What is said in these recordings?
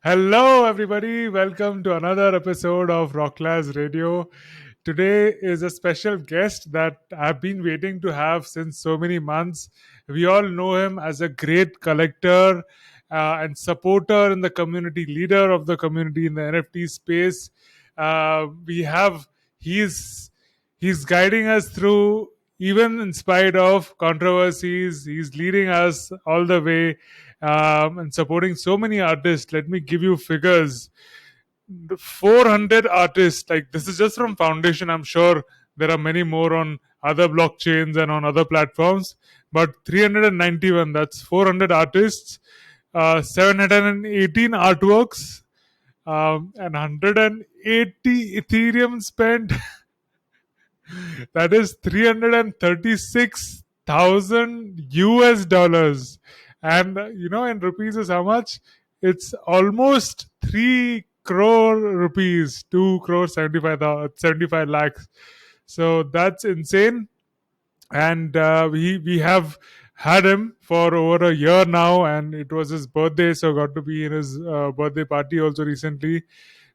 Hello, everybody. Welcome to another episode of Rocklaz Radio. Today is a special guest that I've been waiting to have since so many months. We all know him as a great collector and supporter in the community, leader of the community in the NFT space. We have he's he's guiding us through even in spite of controversies. He's leading us all the way and supporting so many artists. Let me give you figures. The 400 artists, like this is just from Foundation. I'm sure there are many more on other blockchains and on other platforms, but 391, that's 400 artists, 718 artworks, and 180 Ethereum spent. That is 336,000 US dollars. And in rupees is how much? It's almost 3 crore rupees, 2 crore 75 lakhs. So that's insane. And we have had him for over a year now, and it was his birthday, so got to be in his birthday party also recently.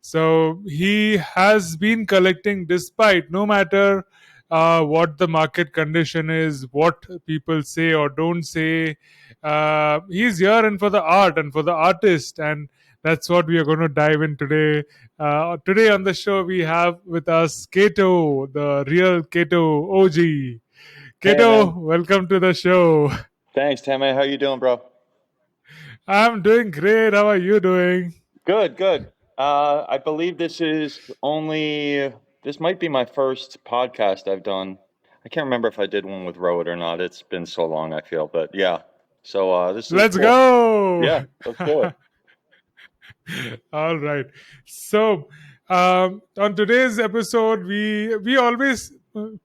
So he has been collecting despite no matter what the market condition is, what people say or don't say. He's here and for the art and for the artist, and that's what we are going to dive in today. Today on the show, we have with us Kato, the real Kato OG. Hey Kato, man, welcome to the show. thanks, Tanmay. How you doing, bro? I'm doing great. How are you doing? Good, good. I believe this might be my first podcast I've done. I can't remember if I did one with Rowan or not. It's been so long, I feel, but yeah. So this is Let's cool. go. Yeah, let's do it. All right. So, on today's episode, we always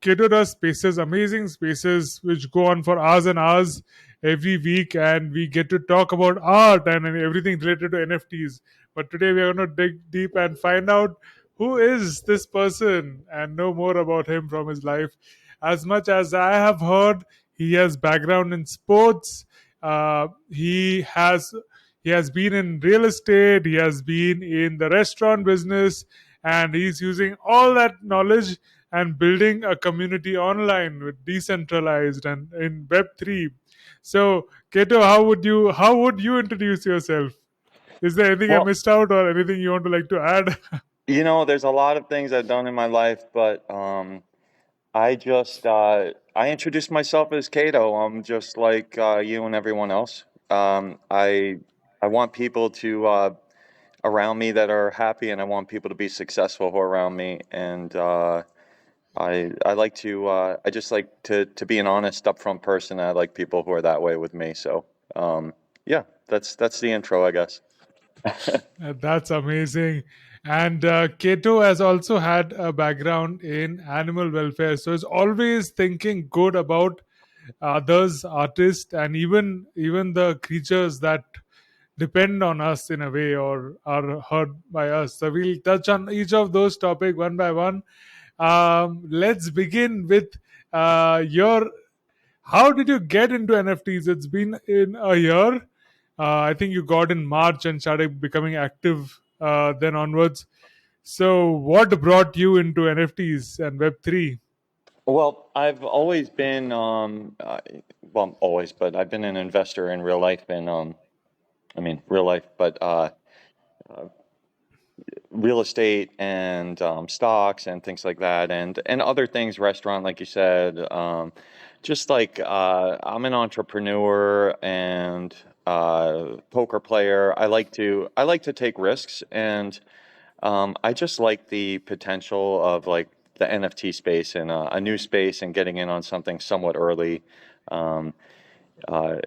cater our spaces, amazing spaces, which go on for hours and hours every week, and we get to talk about art and everything related to NFTs. But today we are going to dig deep and find out who is this person and know more about him from his life. As much as I have heard, he has background in sports. He has been in real estate, he has been in the restaurant business, and he's using all that knowledge and building a community online with decentralized and in Web3. So, Kato, how would you introduce yourself? Is there anything I Well, missed out or anything you want to like to add? there's a lot of things I've done in my life, but I introduced myself as Kato. I'm just like you and everyone else. I want people to around me that are happy, and I want people to be successful who are around me. And I just like to be an honest, upfront person. I like people who are that way with me. So yeah, that's the intro, I guess. That's amazing. And Kato has also had a background in animal welfare, so he's always thinking good about others, artists, and even the creatures that depend on us in a way or are hurt by us. So we'll touch on each of those topics one by one. Let's begin with your. How did you get into NFTs? It's been in a year. I think you got in March and started becoming active then onwards. So, what brought you into NFTs and Web3? Well, I've always been well, always, but I've been an investor in real life, and I mean real life, but real estate and stocks and things like that, and other things, restaurant, like you said. Just like I'm an entrepreneur and poker player. I like to take risks, and I just like the potential of like the NFT space and a new space and getting in on something somewhat early. Um,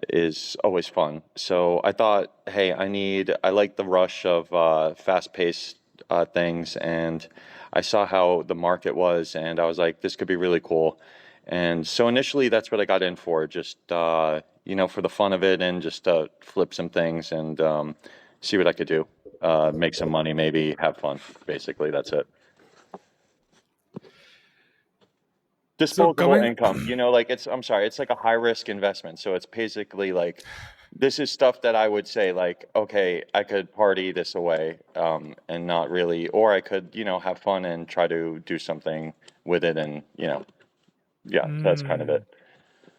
is always fun. So I thought, hey, I like the rush of fast-paced things, and I saw how the market was, and I was like, this could be really cool. And so initially, that's what I got in for, just for the fun of it, and just flip some things and see what I could do, make some money, maybe have fun. Basically, that's it. So, Disposable coming income, like I'm sorry, it's like a high risk investment. So it's basically like this is stuff that I would say like, okay, I could party this away, and not really, or I could, have fun and try to do something with it, and yeah, that's kind of it. Hmm.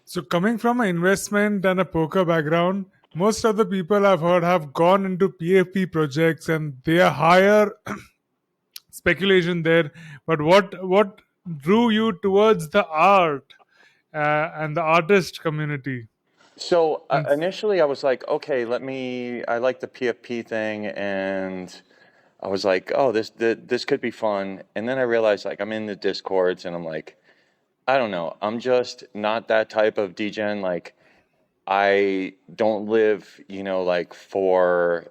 So, coming from an investment and a poker background, most of the people I've heard have gone into PFP projects and they are higher speculation there. But what drew you towards the art and the artist community? So And initially, I was like, okay, I like the PFP thing, and I was like, oh, this could be fun. And then I realized, like, I'm in the discords, and I'm like, I don't know, I'm just not that type of degen. Like, I don't live, like for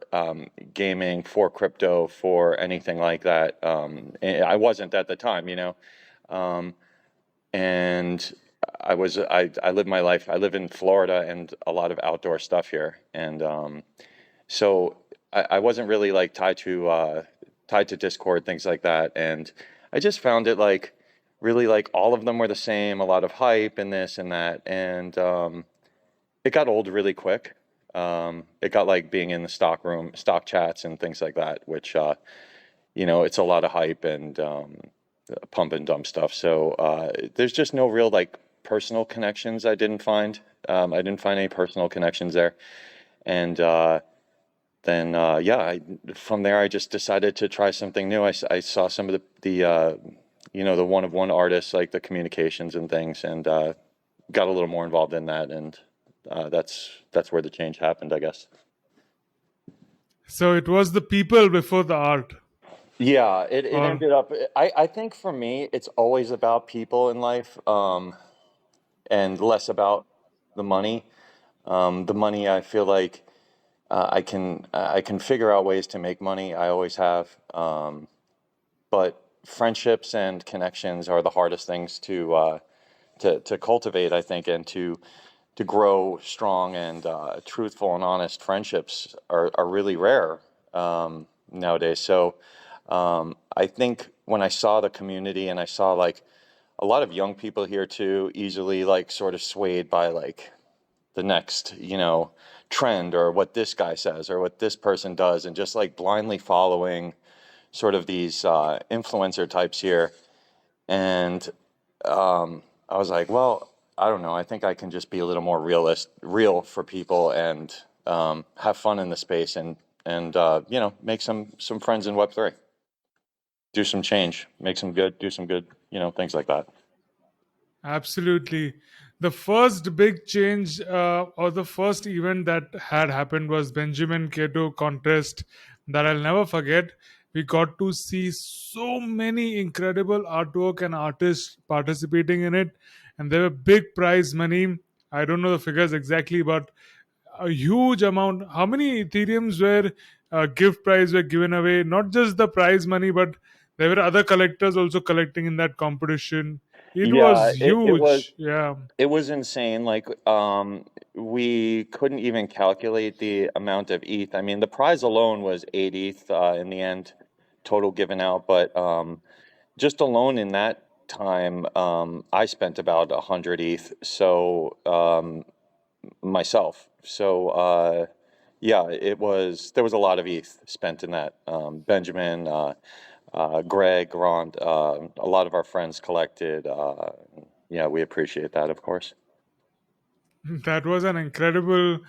gaming, for crypto, for anything like that. And I wasn't at the time. Um, and I live my life. I live in Florida and a lot of outdoor stuff here, and so I wasn't really like tied to Discord, things like that, and I just found it like really like all of them were the same, a lot of hype and this and that, and it got old really quick. It got like being in the stock room, stock chats, and things like that, which it's a lot of hype and pump and dump stuff. So there's just no real like personal connections. I didn't find any personal connections there, and then yeah, from there I just decided to try something new. I saw some of the one of one artists, like the communications and things, and got a little more involved in that, and that's where the change happened, I guess. so it was the people before the art, Yeah, it or ended up. I think for me, it's always about people in life, and less about the money. The money, I feel like I can figure out ways to make money. I always have, but friendships and connections are the hardest things to cultivate, I think, and to grow strong and truthful and honest friendships are really rare nowadays. So I think when I saw the community and I saw like a lot of young people here too, easily like sort of swayed by like the next, trend, or what this guy says or what this person does, and just like blindly following sort of these influencer types here. And I was like, well, I don't know. I think I can just be a little more real for people, and have fun in the space, and make some friends in Web3, do some change, make some good, do some good, things like that. absolutely. The first big change or the first event that had happened was Benjamin Kato contest that I'll never forget. We got to see so many incredible artwork and artists participating in it, and there were big prize money. I don't know the figures exactly, but a huge amount. How many Ethereums were gift prize were given away? Not just the prize money, but there were other collectors also collecting in that competition. It Yeah, was huge. Yeah. it was insane. Like, we couldn't even calculate the amount of ETH. I mean, the prize alone was 8 ETH in the end, total given out. But just alone in that time, I spent about 100 ETH. So myself. So yeah, there was a lot of ETH spent in that. Benjamin, Greg, Ron, a lot of our friends collected. Yeah, we appreciate that, of course. That was an incredible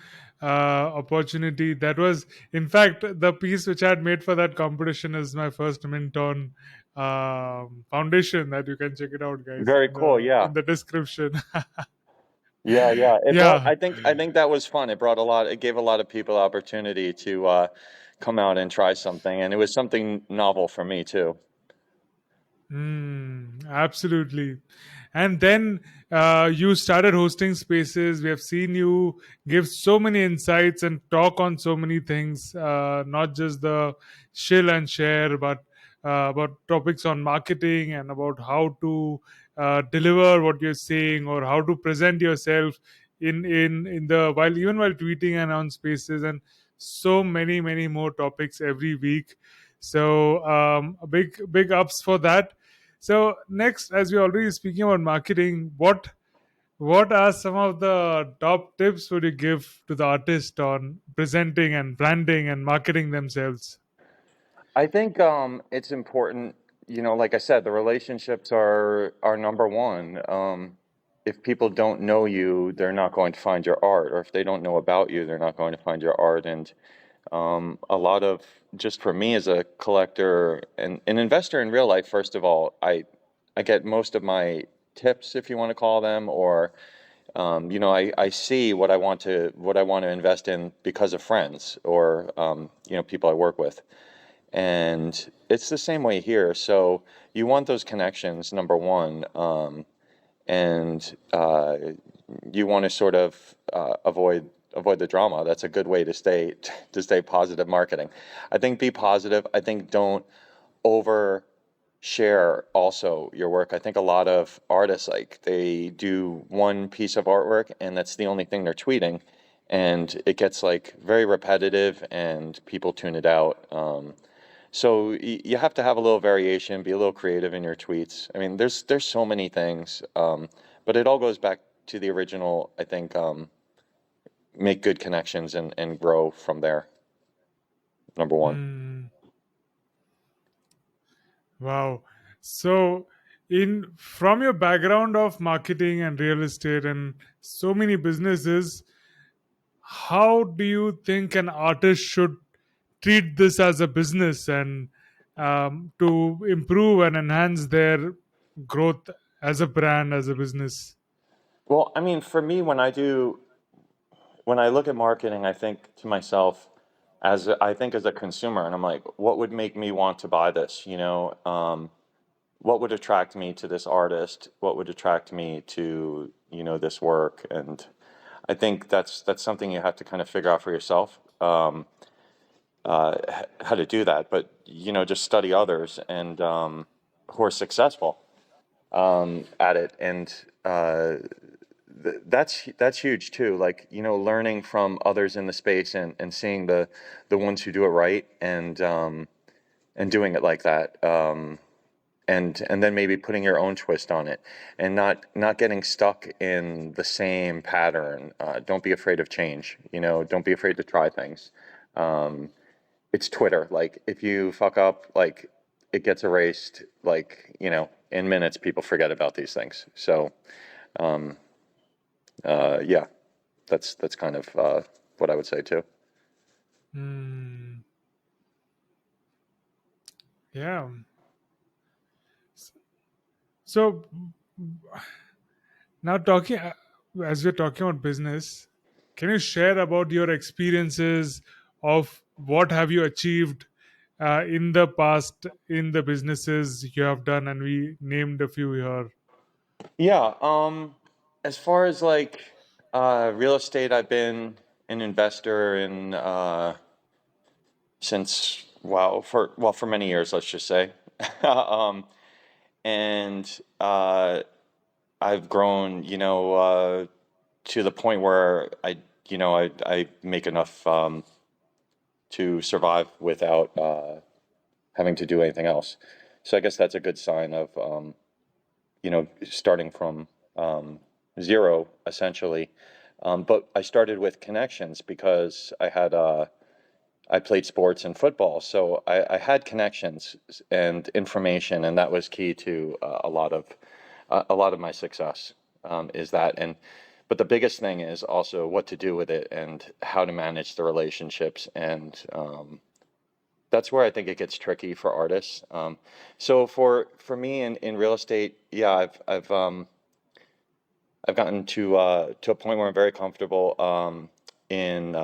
opportunity. That was, in fact, the piece which I had made for that competition is my first Minton foundation. That you can check it out, guys, Very cool. Yeah. in the description. Yeah, yeah. It brought. Yeah. I think that was fun. It brought a lot. It gave a lot of people opportunity to come out and try something, and it was something novel for me too. Absolutely. And then you started hosting spaces. We have seen you give so many insights and talk on so many things, not just the shill and share, but about topics on marketing and about how to deliver what you're saying or how to present yourself in the while even while tweeting and on spaces, and so many more topics every week. So big ups for that. So next, as we're already speaking about marketing, what What are some of the top tips would you give to the artist on presenting and branding and marketing themselves? I think it's important, like I said, the relationships are number one. If people don't know you, they're not going to find your art, or if they don't know about you, they're not going to find your art. And a lot of, just for me as a collector and an investor in real life, first of all, I get most of my tips, if you want to call them, or I see what I want to invest in because of friends or people I work with. And it's the same way here. So you want those connections, number one, and you want to sort of avoid the drama. That's a good way to stay positive marketing. I think be positive. I think don't over share also your work. I think a lot of artists, like, they do one piece of artwork and that's the only thing they're tweeting, and it gets like very repetitive and people tune it out. So you have to have a little variation, be a little creative in your tweets. I mean, there's so many things, but it all goes back to the original. I think make good connections and grow from there. Number one. Hmm. Wow. So, in from your background of marketing and real estate and so many businesses, how do you think an artist should treat this as a business and to improve and enhance their growth as a brand, as a business? Well, I mean, for me, when I look at marketing, I think to myself, I think as a consumer, and I'm like, what would make me want to buy this? What would attract me to this artist? What would attract me to this work? And I think that's something you have to kind of figure out for yourself, how to do that. But just study others and who are successful at it, and that's huge too. Like, learning from others in the space and seeing the ones who do it right, and doing it like that. And then maybe putting your own twist on it, and not getting stuck in the same pattern. Don't be afraid of change. Don't be afraid to try things. Um, it's Twitter. Like, if you fuck up, like, it gets erased. Like, in minutes, people forget about these things. So um, yeah, that's kind of what I would say too. Hmm. Yeah. So now talking as we're talking about business, can you share about your experiences of what have you achieved in the past in the businesses you have done, and we named a few here. Yeah. As far as like real estate, I've been an investor in since, for many years, let's just say. um, and I've grown, to the point where I make enough to survive without having to do anything else. So I guess that's a good sign of starting from zero, essentially. But I started with connections because I played sports and football, so I had connections and information, and that was key to a lot of my success. Is that, and but the biggest thing is also what to do with it and how to manage the relationships, and that's where I think it gets tricky for artists. So for me in real estate, yeah, I've gotten to a point where I'm very comfortable in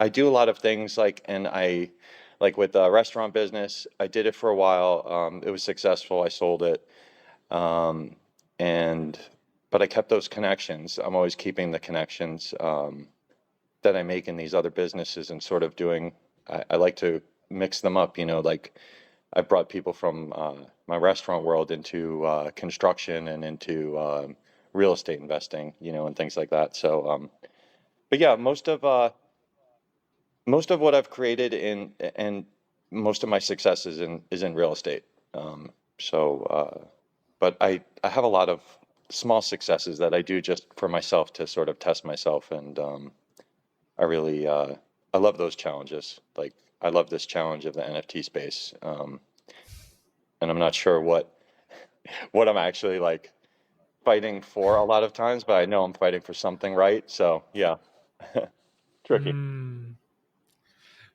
I do a lot of things, like with the restaurant business. I did it for a while. It was successful. I sold it. Um, and but I kept those connections. I'm always keeping the connections that I make in these other businesses, and sort of doing. I like to mix them up. Like, I've brought people from my restaurant world into construction and into real estate investing, and things like that. So, but yeah, most of what I've created and most of my success is in real estate. So, but I have a lot of small successes that I do just for myself to sort of test myself. And I really, I love those challenges. Like, I love this challenge of the NFT space. And I'm not sure what I'm actually like fighting for a lot of times, but I know I'm fighting for something, right? So yeah, tricky. Hmm.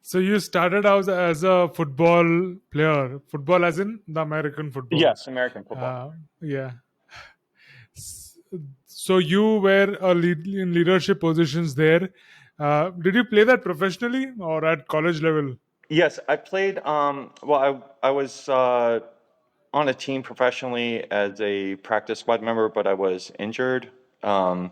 So you started out as a football player, football as in the American football. Yes, American football. Yeah. S- So you were in leadership positions there. Did you play that professionally or at college level? Yes, I played. Well, I was on a team professionally as a practice squad member, but I was injured. Um,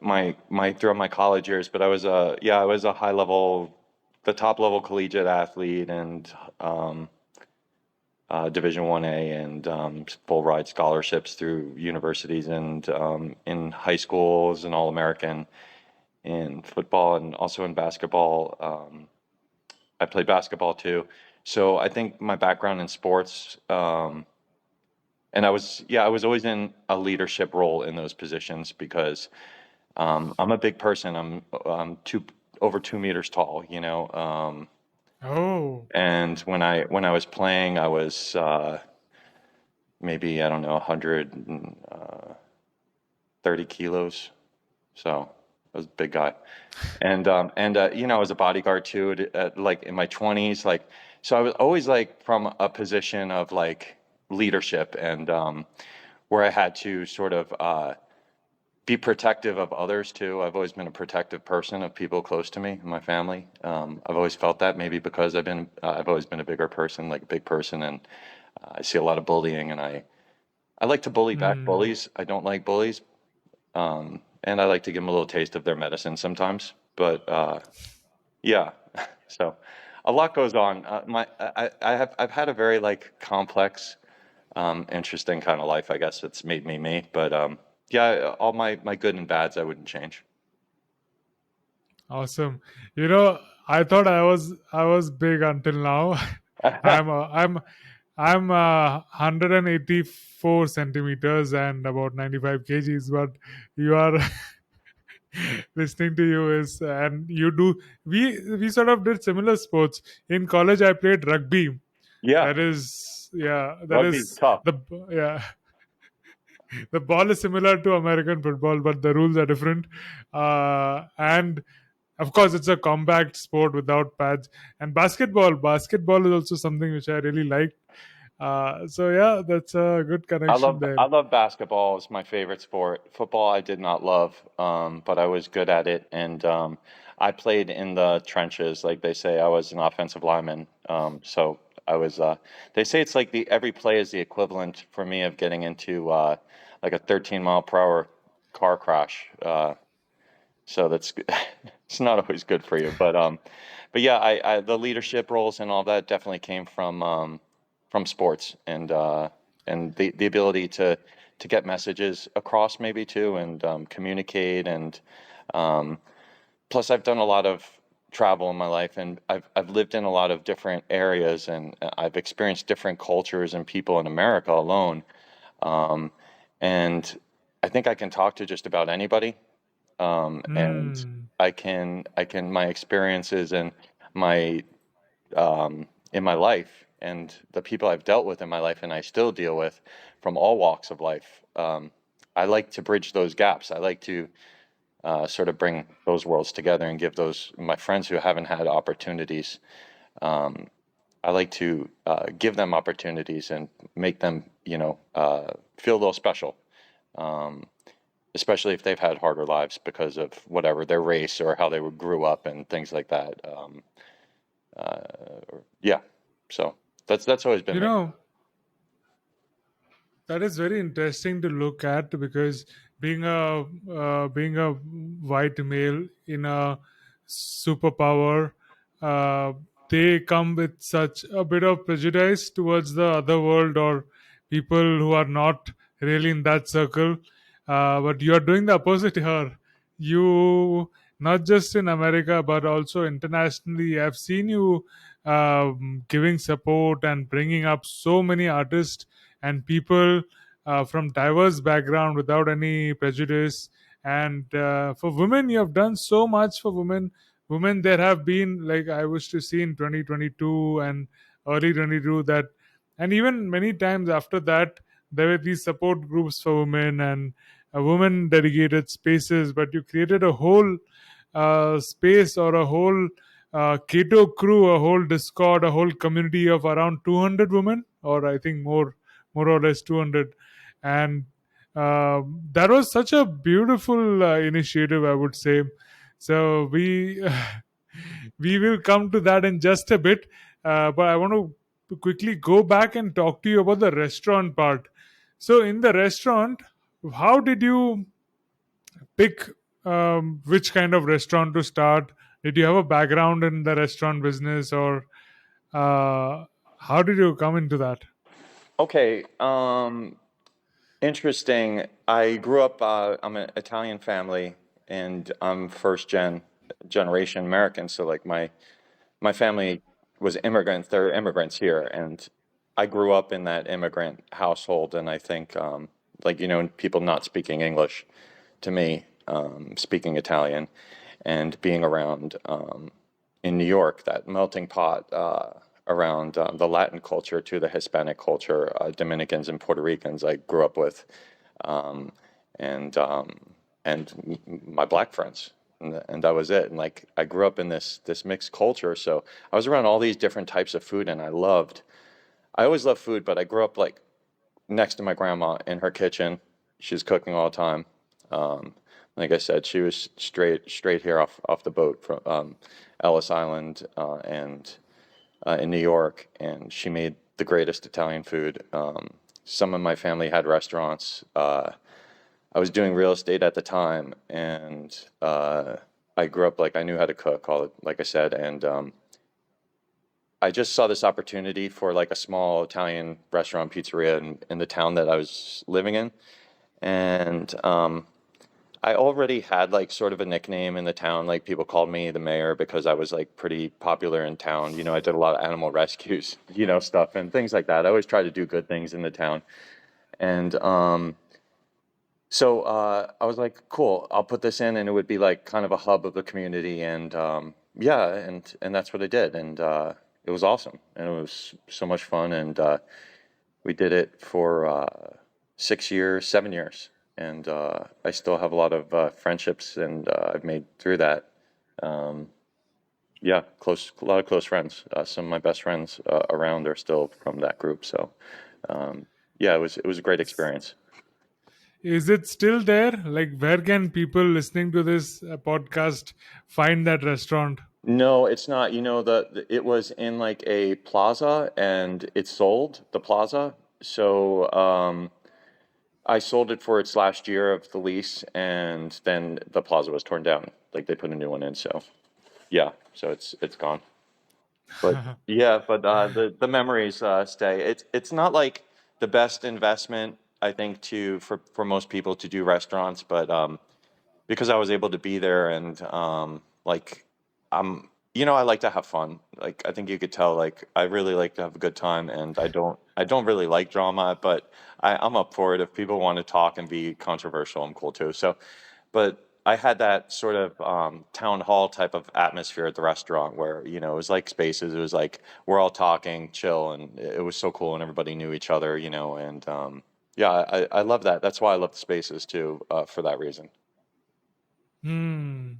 my throughout my college years, but I was a high level, the top level collegiate athlete, and um, Division 1A, and full ride scholarships through universities, and in high schools, and All American in football, and also in basketball. I played basketball too, so I think my background in sports. And I was always in a leadership role in those positions because I'm a big person. I'm over 2 meters tall, you know. Oh. And when I was playing, I was maybe, I don't know, 130 kilos. So I was a big guy. And you know, I was a bodyguard too, like in my 20s. Like, so I was always like from a position of like leadership, and where I had to sort of be protective of others too. I've always been a protective person of people close to me and my family. I've always felt that, maybe because I've always been a bigger person, like a big person, and I see a lot of bullying, and I like to bully back Hmm. bullies. I don't like bullies, and I like to give them a little taste of their medicine sometimes. But yeah, so a lot goes on. I've had a very like complex, interesting kind of life. I guess it's made me me. But yeah, all my good and bads I wouldn't change. Awesome. You know, I was big until now. I'm 184 centimeters and about 95 kgs, but you are listening to you is and you do we sort of did similar sports in college. I played rugby. Yeah, That is, yeah, that rugby's is tough. the yeah, the ball is similar to American football, but the rules are different. And of course, it's a compact sport without pads. And basketball is also something which I really like. So yeah, that's a good connection there. I love basketball. It's my favorite sport. Football I did not love, but I was good at it, and I played in the trenches, like they say. I was an offensive lineman, so I was. They say it's like the every play is the equivalent for me of getting into like a 13 mile per hour car crash. So that's it's not always good for you, but yeah, I the leadership roles and all that definitely came from sports, and the ability to get messages across maybe too, and communicate, and um, plus I've done a lot of travel in my life, and I've lived in a lot of different areas, and I've experienced different cultures and people in America alone, um, and I think I can talk to just about anybody, and Hmm. my experiences and my in my life, and the people I've dealt with in my life and I still deal with from all walks of life. I like to bridge those gaps. I like to sort of bring those worlds together and give those my friends who haven't had opportunities. Um, I like to give them opportunities and make them, you know, feel a little special. Um, Especially if they've had harder lives because of whatever their race or how they grew up and things like that. Yeah, so that's always been You me. know, that is very interesting to look at because being a white male in a superpower, uh, they come with such a bit of prejudice towards the other world or people who are not really in that circle. But you are doing the opposite here. You, not just in America but also internationally, I've seen you giving support and bringing up so many artists and people from diverse background without any prejudice. And for women, you have done so much for women. Women, there have been, like I was to see in 2022 and early 22, that, and even many times after that, there were these support groups for women and women dedicated spaces. But you created a whole space, or a whole Kato crew, a whole Discord, a whole community of around 200 women, or I think more or less 200. And that was such a beautiful initiative, I would say. So we we will come to that in just a bit, but I want to quickly go back and talk to you about the restaurant part. So in the restaurant, how did you pick which kind of restaurant to start? Did you have a background in the restaurant business, or uh, how did you come into that? Okay. Interesting. I grew up. I'm an Italian family, and I'm generation American. So like my family was immigrants. They're immigrants here, and I grew up in that immigrant household. And I think, like people not speaking English to me, speaking Italian, and being around in New York, that melting pot around the Latin culture to the Hispanic culture, Dominicans and Puerto Ricans. I grew up with, um, and my black friends, and that was it. And like I grew up in this mixed culture, so I was around all these different types of food, and I always loved food, but I grew up like next to my grandma in her kitchen. She's cooking all the time. Um, like I said, she was straight here off the boat from Ellis Island and in New York, and she made the greatest Italian food. Some of my family had restaurants. I was doing real estate at the time, and I grew up like I knew how to cook, like I said, and I just saw this opportunity for like a small Italian restaurant pizzeria in the town that I was living in, and I already had like sort of a nickname in the town. Like people called me the mayor because I was like pretty popular in town. I did a lot of animal rescues, stuff and things like that. I always try to do good things in the town. And so I was like, cool, I'll put this in and it would be like kind of a hub of the community. And yeah, and that's what I did. And it was awesome. And it was so much fun. And we did it for 6 years, 7 years, and I still have a lot of friendships, and I've made through that. Um, yeah, a lot of close friends. Some of my best friends around are still from that group. So, um, yeah, it was a great experience. Is it still there? Like, where can people listening to this podcast find that restaurant? No, it's not. It was in like a plaza, and it sold the plaza. So I sold it for its last year of the lease, and then the plaza was torn down. Like they put a new one in. So yeah, so it's gone. But yeah, but the memories stay. It's not like the best investment, I think, for most people to do restaurants, but because I was able to be there, and like I like to have fun. Like I think you could tell, like I really like to have a good time, and I don't really like drama, but I'm up for it. If people want to talk and be controversial, I'm cool too. So, but I had that sort of town hall type of atmosphere at the restaurant where it was like spaces. It was like we're all talking, chill, and it was so cool, and everybody knew each other. And yeah, I love that. That's why I love the spaces too, for that reason. Hmm.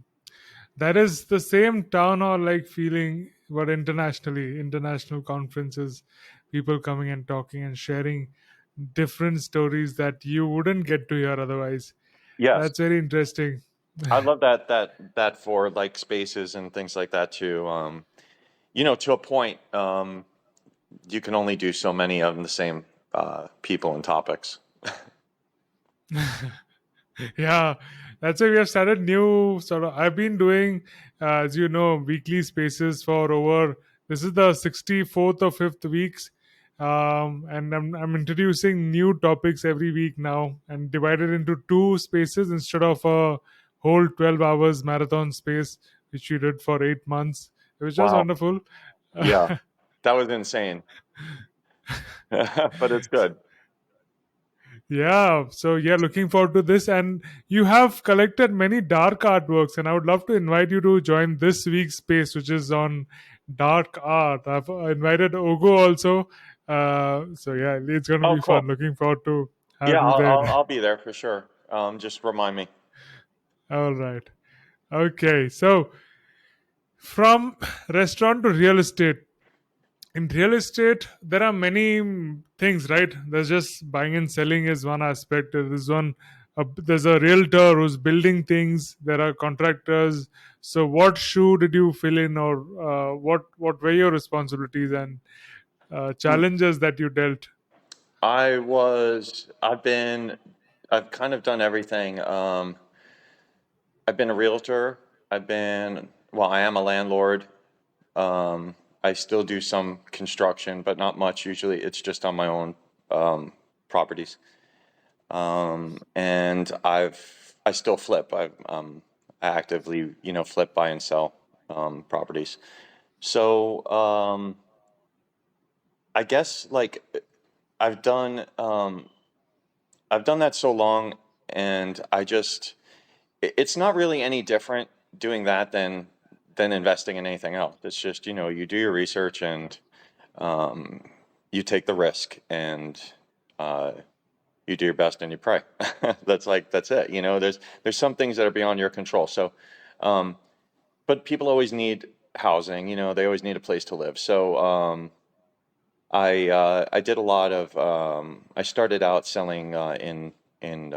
That is the same town hall like feeling, but internationally, international conferences, people coming and talking and sharing different stories that you wouldn't get to hear otherwise. Yes, That's very interesting. I love that for like spaces and things like that too. To a point, you can only do so many of the same people and topics. Yeah, that's why we have started new sort of. I've been doing, as you know, weekly spaces for over. This is the 64th or 5th weeks, and I'm introducing new topics every week now, and divided into two spaces instead of a whole 12 hours marathon space, which we did for 8 months. It was just Wow. wonderful. Yeah, that was insane, but it's good. Yeah, so yeah, looking forward to this. And you have collected many dark artworks, and I would love to invite you to join this week's space, which is on dark art. I've invited Ogo also. So yeah, it's going to Oh, be cool. fun. Looking forward to Yeah, have you there. I'll be there for sure. Just remind me. All right. Okay. So from restaurant to real estate, in real estate there are many things, right? There's just buying and selling is one aspect. There's a realtor who's building things, there are contractors. So what shoe did you fill in, or what were your responsibilities and Hmm. challenges that you dealt? I've kind of done everything. I've been a realtor. Well, I am a landlord. Um, I still do some construction, but not much. Usually it's just on my own properties. And I still flip. I actively, flip, buy and sell properties. So I guess like I've done um, I've done that so long, and it's not really any different doing that than investing in anything else. It's just, you do your research and um, you take the risk and uh, you do your best and you pray. That's it. There's some things that are beyond your control. So, um, but people always need housing. They always need a place to live. So I did a lot of I started out selling in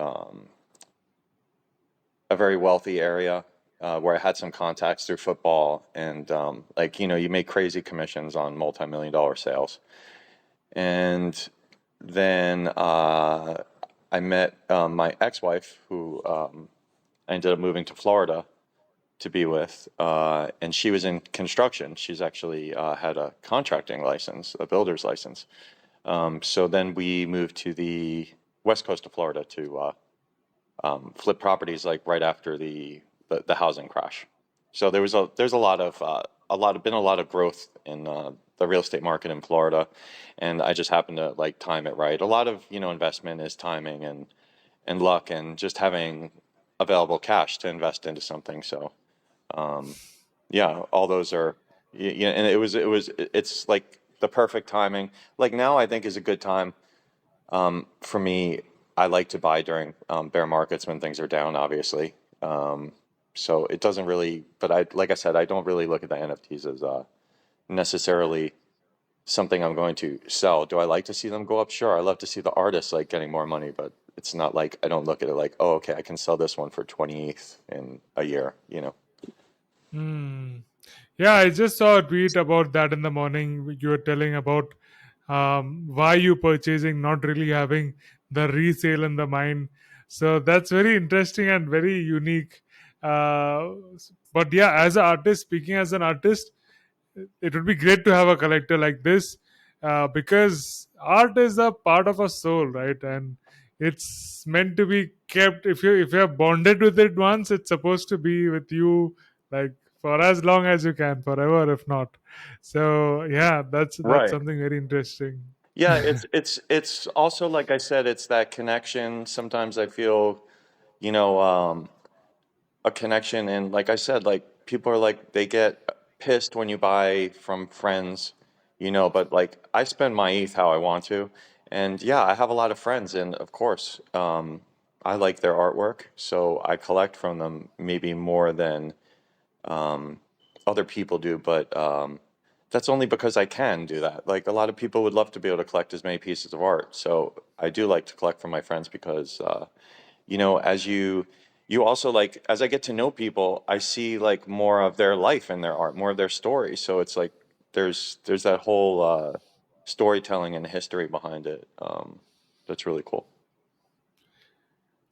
a very wealthy area where I had some contacts through football, and you make crazy commissions on multi-million dollar sales. And then I met my ex-wife, who I ended up moving to Florida to be with, and she was in construction. She's actually had a contracting license, a builder's license. So then we moved to the west coast of Florida to flip properties like right after the housing crash. So there's a lot of growth in the real estate market in Florida, and I just happened to like time it right. A lot of investment is timing and luck and just having available cash to invest into something. So um, yeah, all those are yeah, and it's like the perfect timing. Like now, I think is a good time for me. I like to buy during bear markets when things are down, obviously. Um, so it doesn't really, but like I said, I don't really look at the NFTs as necessarily something I'm going to sell. Do I like to see them go up? Sure. I love to see the artists like getting more money, but it's not like I don't look at it like, oh, okay, I can sell this one for 20 ETH in a year. Hmm. Yeah, I just saw a tweet about that in the morning. You were telling about why you purchasing, not really having the resale in the mind. So that's very interesting and very unique. But yeah, as an artist, speaking as an artist, it would be great to have a collector like this, because art is a part of a soul, right? And it's meant to be kept. If you're bonded with it once, it's supposed to be with you like for as long as you can, forever if not. So yeah, that's Right. something very interesting. Yeah, it's also like I said, it's that connection. Sometimes I feel, you know, a connection, and like I said, like people are like they get pissed when you buy from friends, but like I spend my ETH how I want to, and yeah, I have a lot of friends, and of course, I like their artwork, so I collect from them maybe more than um, other people do, but that's only because I can do that. Like a lot of people would love to be able to collect as many pieces of art. So I do like to collect from my friends because, as you also like, as I get to know people, I see like more of their life in their art, more of their story. So it's like there's that whole storytelling and history behind it. That's really cool.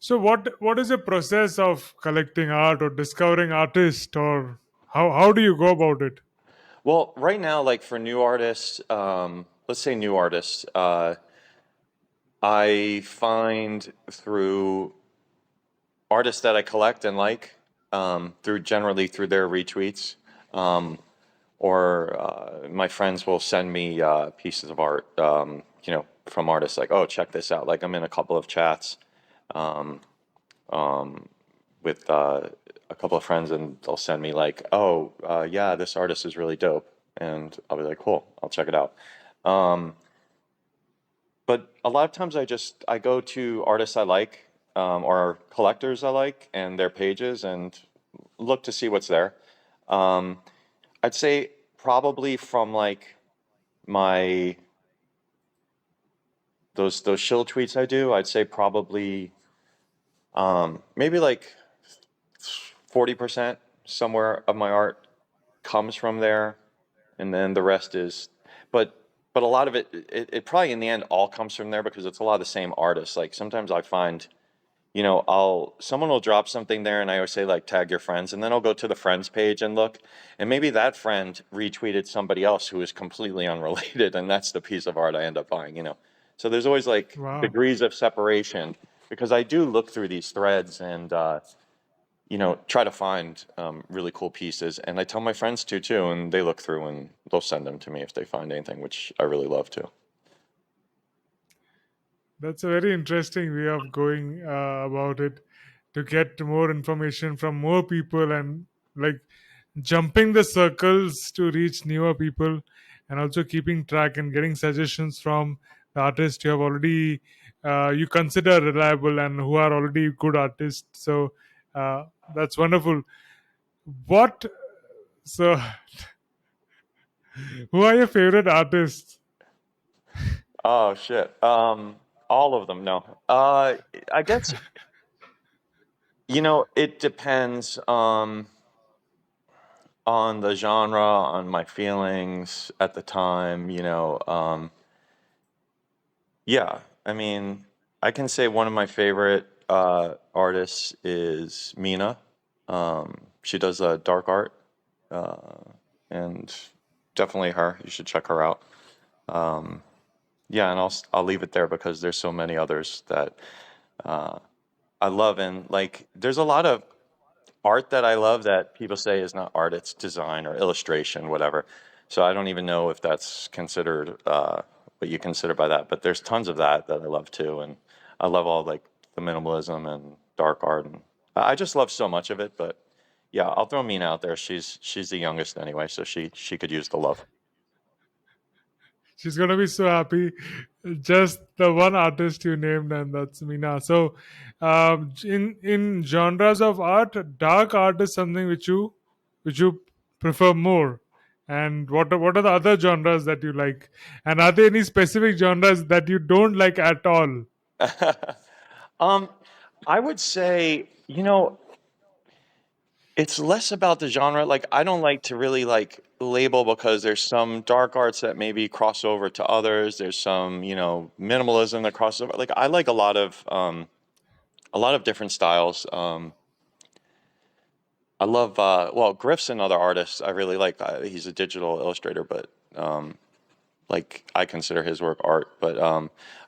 So what is the process of collecting art or discovering artists, or how do you go about it? Well, right now, like for new artists, let's say new artists, I find through artists that I collect and like, generally through their retweets, um, or my friends will send me pieces of art. from artists like, oh, check this out. Like I'm in a couple of chats um, um, with a couple of friends, and they'll send me like, oh, yeah, this artist is really dope, and I'll be like, cool, I'll check it out. Um, but a lot of times I go to artists I like or collectors I like and their pages and look to see what's there. Um, I'd say probably from like my those shill tweets I do, I'd say probably maybe like 40% somewhere of my art comes from there, and then the rest is, but a lot of it probably in the end all comes from there because it's a lot of the same artists. Like sometimes I find, you know, someone will drop something there and I always say like tag your friends, and then I'll go to the friends page and look, and maybe that friend retweeted somebody else who is completely unrelated, and that's the piece of art I end up buying, you know. So there's always like Wow. degrees of separation because I do look through these threads and you know, try to find really cool pieces, and I tell my friends to too, and they look through and they'll send them to me if they find anything, which I really love to. That's a very interesting way of going about it, to get more information from more people, and like jumping the circles to reach newer people, and also keeping track and getting suggestions from the artists you have already you consider reliable and who are already good artists. So that's wonderful. What so who are your favorite artists? Oh shit. All of them, no. I guess, you know, it depends on the genre, on my feelings at the time, you know. Yeah, I mean, I can say one of my favorite artists is Mina. She does dark art, uh, and definitely her. You should check her out. Um, yeah, and I'll leave it there because there's so many others that uh, I love, and like there's a lot of art that I love that people say is not art, it's design or illustration, whatever. So I don't even know if that's considered what you consider by that, but there's tons of that that I love too, and I love all like the minimalism and dark art, and I just love so much of it. But yeah, I'll throw Mina out there. She's the youngest anyway, so she could use the love. She's gonna be so happy. Just the one artist you named, and that's Mina. So, in genres of art, dark art is something which you prefer more. And what are the other genres that you like? And are there any specific genres that you don't like at all? um, I would say, you know, it's less about the genre. Like, I don't like to really like label because there's some dark arts that maybe cross over to others. There's some, you know, minimalism that crosses over. Like, I like a lot of different styles. I love well, Griff's another artist I really like. He's a digital illustrator, but like I consider his work art. But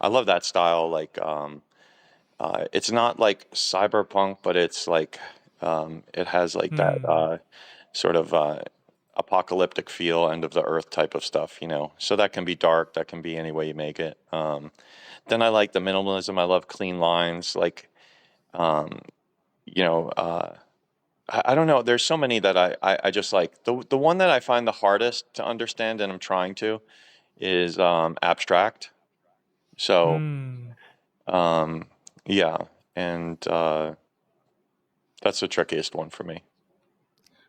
I love that style. Like, it's not like cyberpunk, but it's like it has like that Hmm. sort of apocalyptic feel, end of the earth type of stuff, you know. So that can be dark, that can be any way you make it. Then I like the minimalism. I love clean lines, like um, you know. I don't know. There's so many that I just like. The one that I find the hardest to understand, and I'm trying to, is abstract. So Hmm. um, yeah, and that's the trickiest one for me.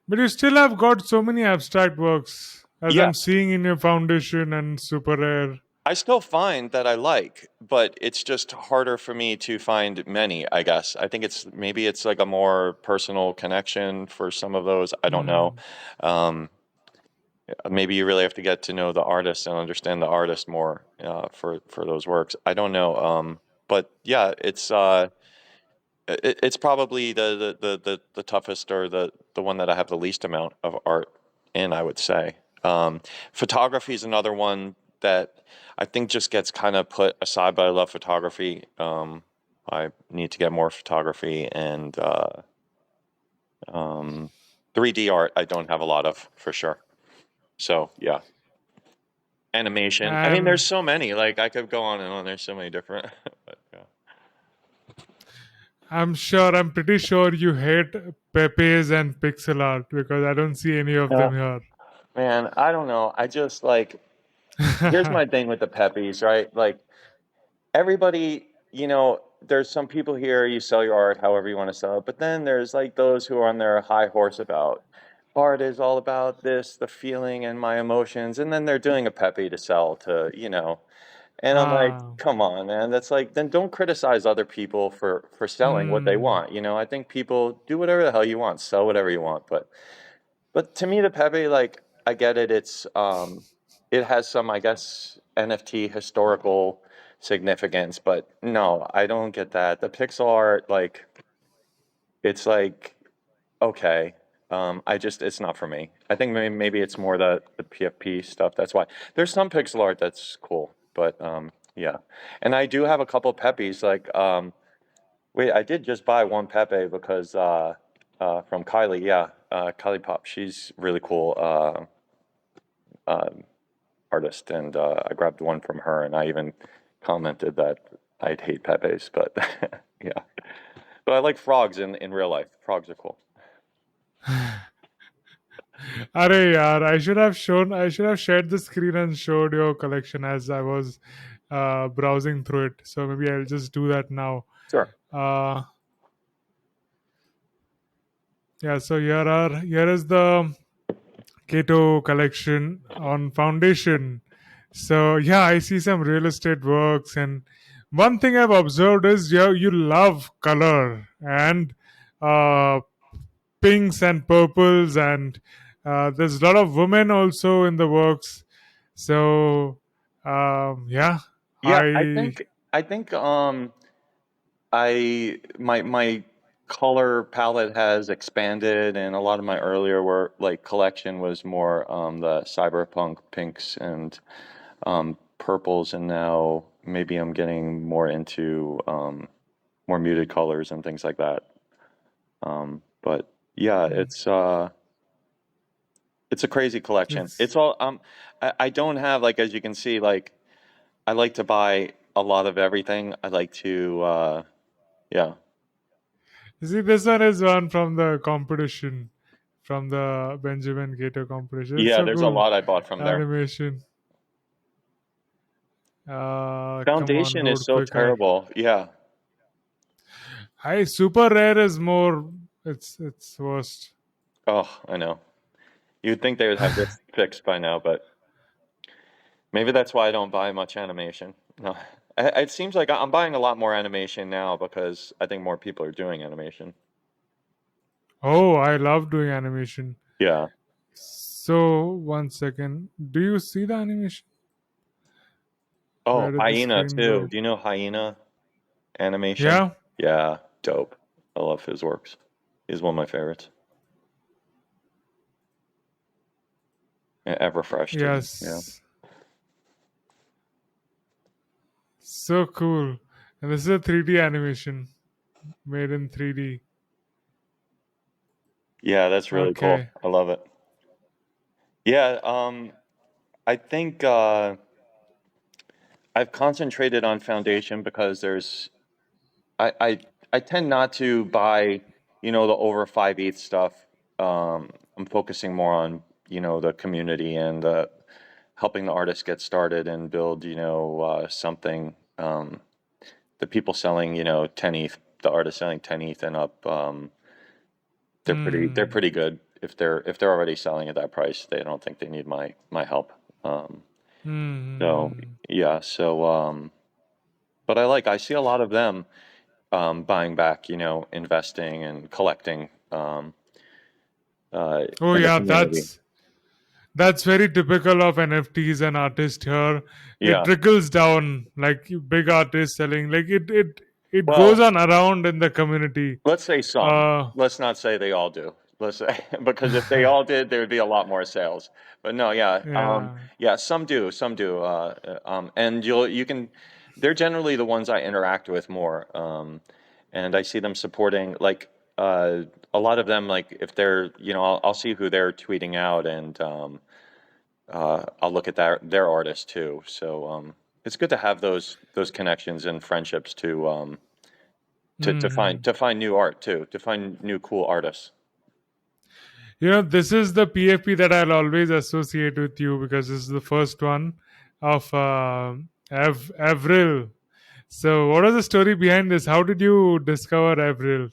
But you still have got so many abstract works, as Yeah, I'm seeing in your foundation and super rare. I still find that I like, but it's just harder for me to find many, I guess. I think it's maybe it's like a more personal connection for some of those. I don't know. Hmm. Um, maybe you really have to get to know the artist and understand the artist more for those works. I don't know. But yeah, it's probably the toughest or the one that I have the least amount of art in, I would say. Photography is another one that I think just gets kind of put aside, but I love photography. I need to get more photography and um, 3D art I don't have a lot of for sure. So yeah. Animation. I mean, And there's so many. Like I could go on and on. There's so many different. But, yeah. I'm pretty sure you hate Pepe's and pixel art because I don't see any of Uh, them here. Man, I don't know. I just like. Here's my thing with the Peppies, right? Like everybody, there's some people here, you sell your art however you want to sell it, but then there's like those who are on their high horse about art is all about this, the feeling and my emotions, and then they're doing a Peppy to sell to. And I'm like, Ah, come on, man. That's like, then don't criticize other people for selling what they hmm, want. I think people do whatever the hell you want, sell whatever you want, but to me, the Pepe, like, I get it. It has some, I guess, NFT historical significance, but no, I don't get that. The pixel art, like, it's like okay. It's not for me. I think maybe it's more the PFP stuff. That's why there's some pixel art that's cool, but yeah. And I do have a couple of Peppies. Like, wait, I did just buy one Pepe because from Kylie. Yeah, Kylie Pop. She's really cool. Um, Artist, and I grabbed one from her, and I even commented that I'd hate Pepes, but yeah. But I like frogs in real life. Frogs are cool. Arey yaar, I should have shared the screen and showed your collection as I was browsing through it. So maybe I'll just do that now. Sure. Uh, yeah, so here is the Kato collection on Foundation. So yeah, I see some real estate works, and one thing I've observed is you love color and uh, pinks and purples, and there's a lot of women also in the works. So yeah, Yeah, I I think I think my color palette has expanded, and a lot of my earlier work, like collection, was more the cyberpunk pinks and purples, and now maybe I'm getting more into more muted colors and things like that. But yeah, it's a crazy collection. it's It's all I don't have, like, as you can see, like I like to buy a lot of everything. I like to yeah. you see this one is one from the competition, from the Benjamin Gator competition. It's Yeah, so there's a cool lot I bought from there. animation. Come on, Foundation is load so quick. terrible. Yeah. I super rare is more. It's worst. Oh, I know. You'd think they would have this fixed by now, but maybe that's why I don't buy much animation. No. It seems like I'm buying a lot more animation now because I think more people are doing animation. Oh, I love doing animation. Yeah. So one second. Do you see the animation? Oh, Where did the Hyena screen too. go? Do you know Hyena animation? Yeah. Yeah, dope. I love his works. He's one of my favorites. Yeah, Everfresh too. Yeah. Yes. So cool. And this is a 3D animation made in 3D. Yeah, that's really cool. Okay. I love it. Yeah, I think I've concentrated on foundation because I tend not to buy, the over 5/8 stuff. I'm focusing more on, the community and helping the artists get started and build, something. The people selling, 10 ETH, the artists selling 10 ETH and up, they're Hmm. pretty good. If they're already selling at that price, they don't think they need my help. Um, so Hmm. yeah, but I see a lot of them buying back, investing and collecting Oh in the yeah, community. that's very typical of NFTs and artists here. It Yeah. trickles down like big artists selling. Like it goes Well, on around in the community. let's say some. Uh, Let's not say they all do. Let's say because if they all did, there would be a lot more sales. But no, yeah, yeah. yeah, some do, and you can. They're generally the ones I interact with more, and I see them supporting like a lot of them. Like if they're, I'll see who they're tweeting out, and I'll look at their artists too. So it's good to have those connections and friendships Hmm. to find new art too, to find new cool artists. This is the PFP that I'll always associate with you because this is the first one of Avril. So, what was the story behind this? How did you discover Avril?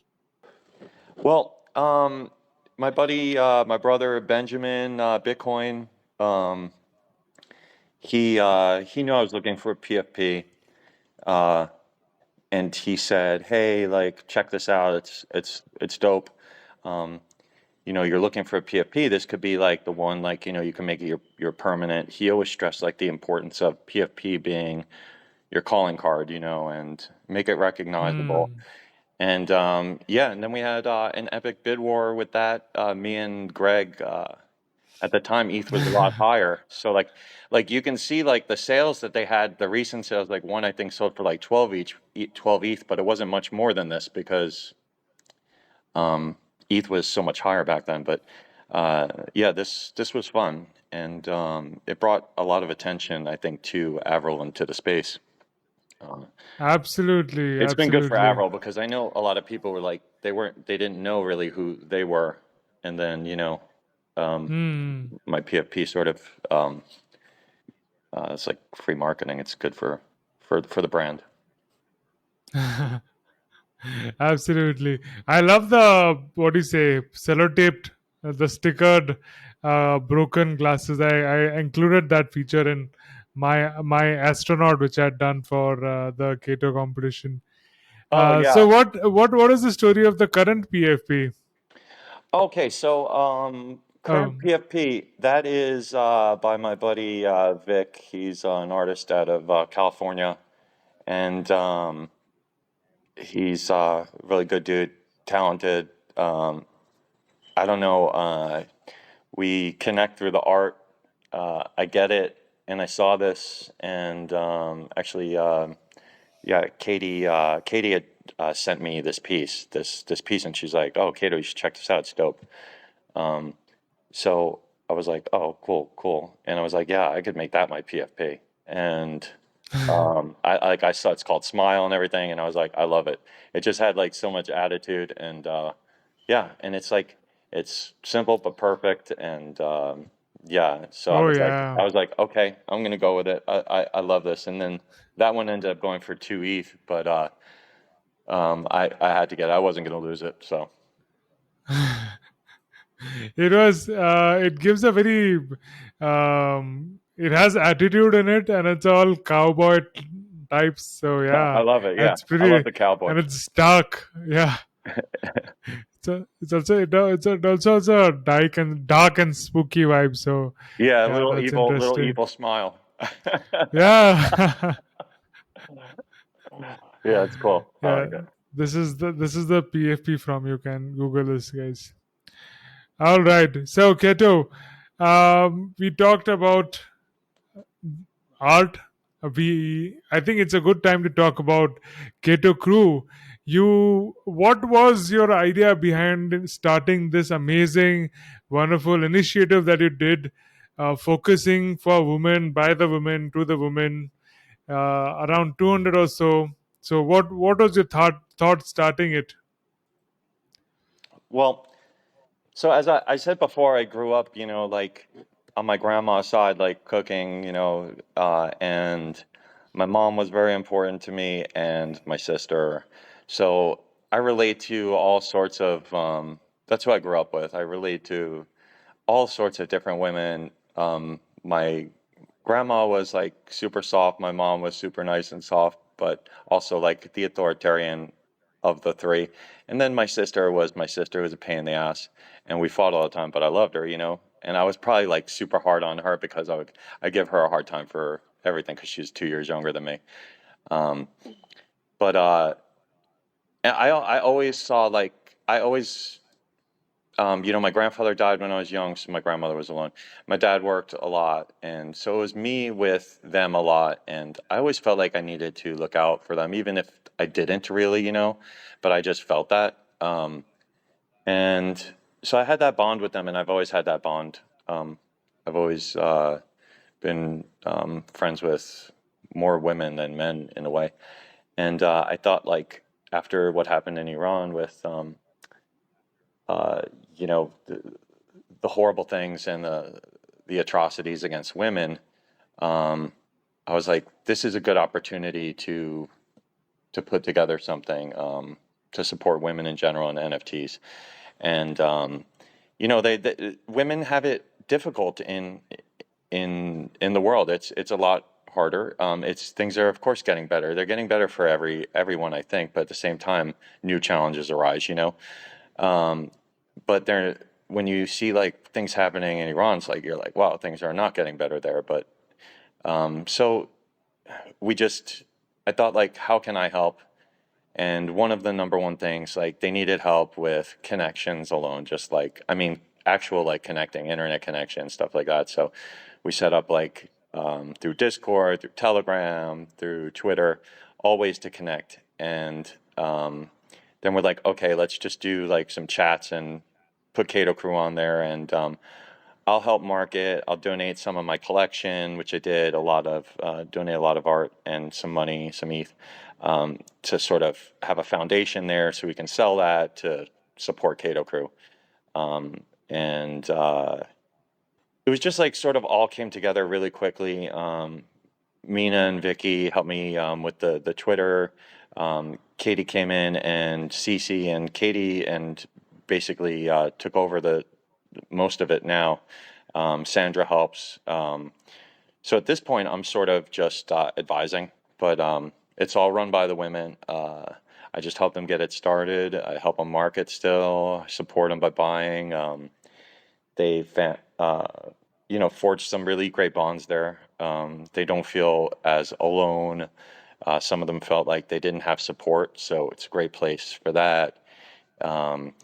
Well, my buddy, my brother Benjamin Bitcoin, um, he knew I was looking for a PFP, uh, and he said, "Hey, like check this out. It's dope. Um, you're looking for a PFP. This could be like the one, like you can make it your permanent." He always stressed like the importance of PFP being your calling card, and make it recognizable. Hmm. And yeah, and then we had an epic bid war with that. Me and Greg. At the time, ETH was a lot higher. So like you can see like the sales that they had, the recent sales, like one I think sold for like 12 ETH, but it wasn't much more than this because ETH was so much higher back then. But yeah, this was fun, and it brought a lot of attention, I think, to Avril and to the space. Uh, Absolutely, it's been good for absolutely. Avril because I know a lot of people were like they didn't know really who they were, and then um, Hmm. my PFP sort of it's like free marketing. It's good for the brand. Absolutely. I love the what do you say, sellotaped, the stickered, broken glasses. I included that feature in my astronaut, which I had done for the Kato competition. Oh So yeah. what is the story of the current PFP? Okay, so current Um, PFP that is by my buddy Vic. He's an artist out of California, and he's a really good dude, talented. Um, I don't know. We connect through the art. I get it, and I saw this, and actually, yeah, Katie had sent me this piece, and she's like, "Oh, Kato, you should check this out. It's dope." Um, so I was like, "Oh, cool, cool," and I was like, "Yeah, I could make that my PFP." And I saw it's called Smile and everything, and I was like, "I love it." It just had like so much attitude, and yeah, and it's like it's simple but perfect, and yeah. So oh yeah. I was like, okay, I'm gonna go with it. I love this, and then that one ended up going for 2 ETH, but I had to get it. I wasn't gonna lose it, so It gives a very it has attitude in it, and it's all cowboy types. So I yeah, love it. Yeah, it's I love pretty, the cowboy. and it's dark. Yeah, it's also it's also a dark and spooky vibe. So Yeah, yeah, that's little interesting. evil smile. Yeah. Yeah, it's cool. I Yeah, like it. this is the PFP from, you can Google this, guys. All right. So Keto, we talked about art. We I think it's a good time to talk about Kato Crew. What was your idea behind starting this amazing, wonderful initiative that you did, focusing for women, by the women, to the women, around 200 or so. So what was your thought starting it? Well, so as I said before, I grew up, like on my grandma's side, like cooking, and my mom was very important to me and my sister. So I relate to all sorts of, that's who I grew up with. I relate to all sorts of different women. My grandma was like super soft. My mom was super nice and soft, but also like the authoritarian of the three. And then my sister who was a pain in the ass, and we fought all the time. But I loved her, And I was probably like super hard on her because I give her a hard time for everything because she's 2 years younger than me. Um, but and I always saw like I always my grandfather died when I was young, so my grandmother was alone. My dad worked a lot, and so it was me with them a lot. And I always felt like I needed to look out for them, even if I didn't really, but I just felt that. And so I had that bond with them, and I've always had that bond. Um, I've always been friends with more women than men in a way. And I thought, like, after what happened in Iran with, uh, you know, the horrible things and the atrocities against women, um, I was like, this is a good opportunity to put together something to support women in general and NFTs. And they women have it difficult in the world. It's a lot harder. It's things are of course getting better. They're getting better for everyone, I think. But at the same time, new challenges arise. Um, but there, when you see like things happening in Iran, it's like you're like, wow, things are not getting better there. But so we just, I thought like, how can I help? And one of the number one things, like they needed help with connections alone, just like, I mean, actual like connecting, internet connection, stuff like that. So we set up like through Discord, through Telegram, through Twitter, all ways to connect. And then we're like, okay, let's just do like some chats and put Kato Krew on there. And I'll help market. I'll donate some of my collection, which I did a lot of, donate a lot of art and some money, some ETH, to sort of have a foundation there so we can sell that to support Kato Krew. And it was just like sort of all came together really quickly. Mina and Vicky helped me with the Twitter. Katie came in and Cece and Katie and basically took over the most of it now. Sandra helps. So at this point, I'm sort of just advising, but it's all run by the women. I just help them get it started. I help them market still. I support them by buying. They've forged some really great bonds there. They don't feel as alone. Some of them felt like they didn't have support, so it's a great place for that. Um,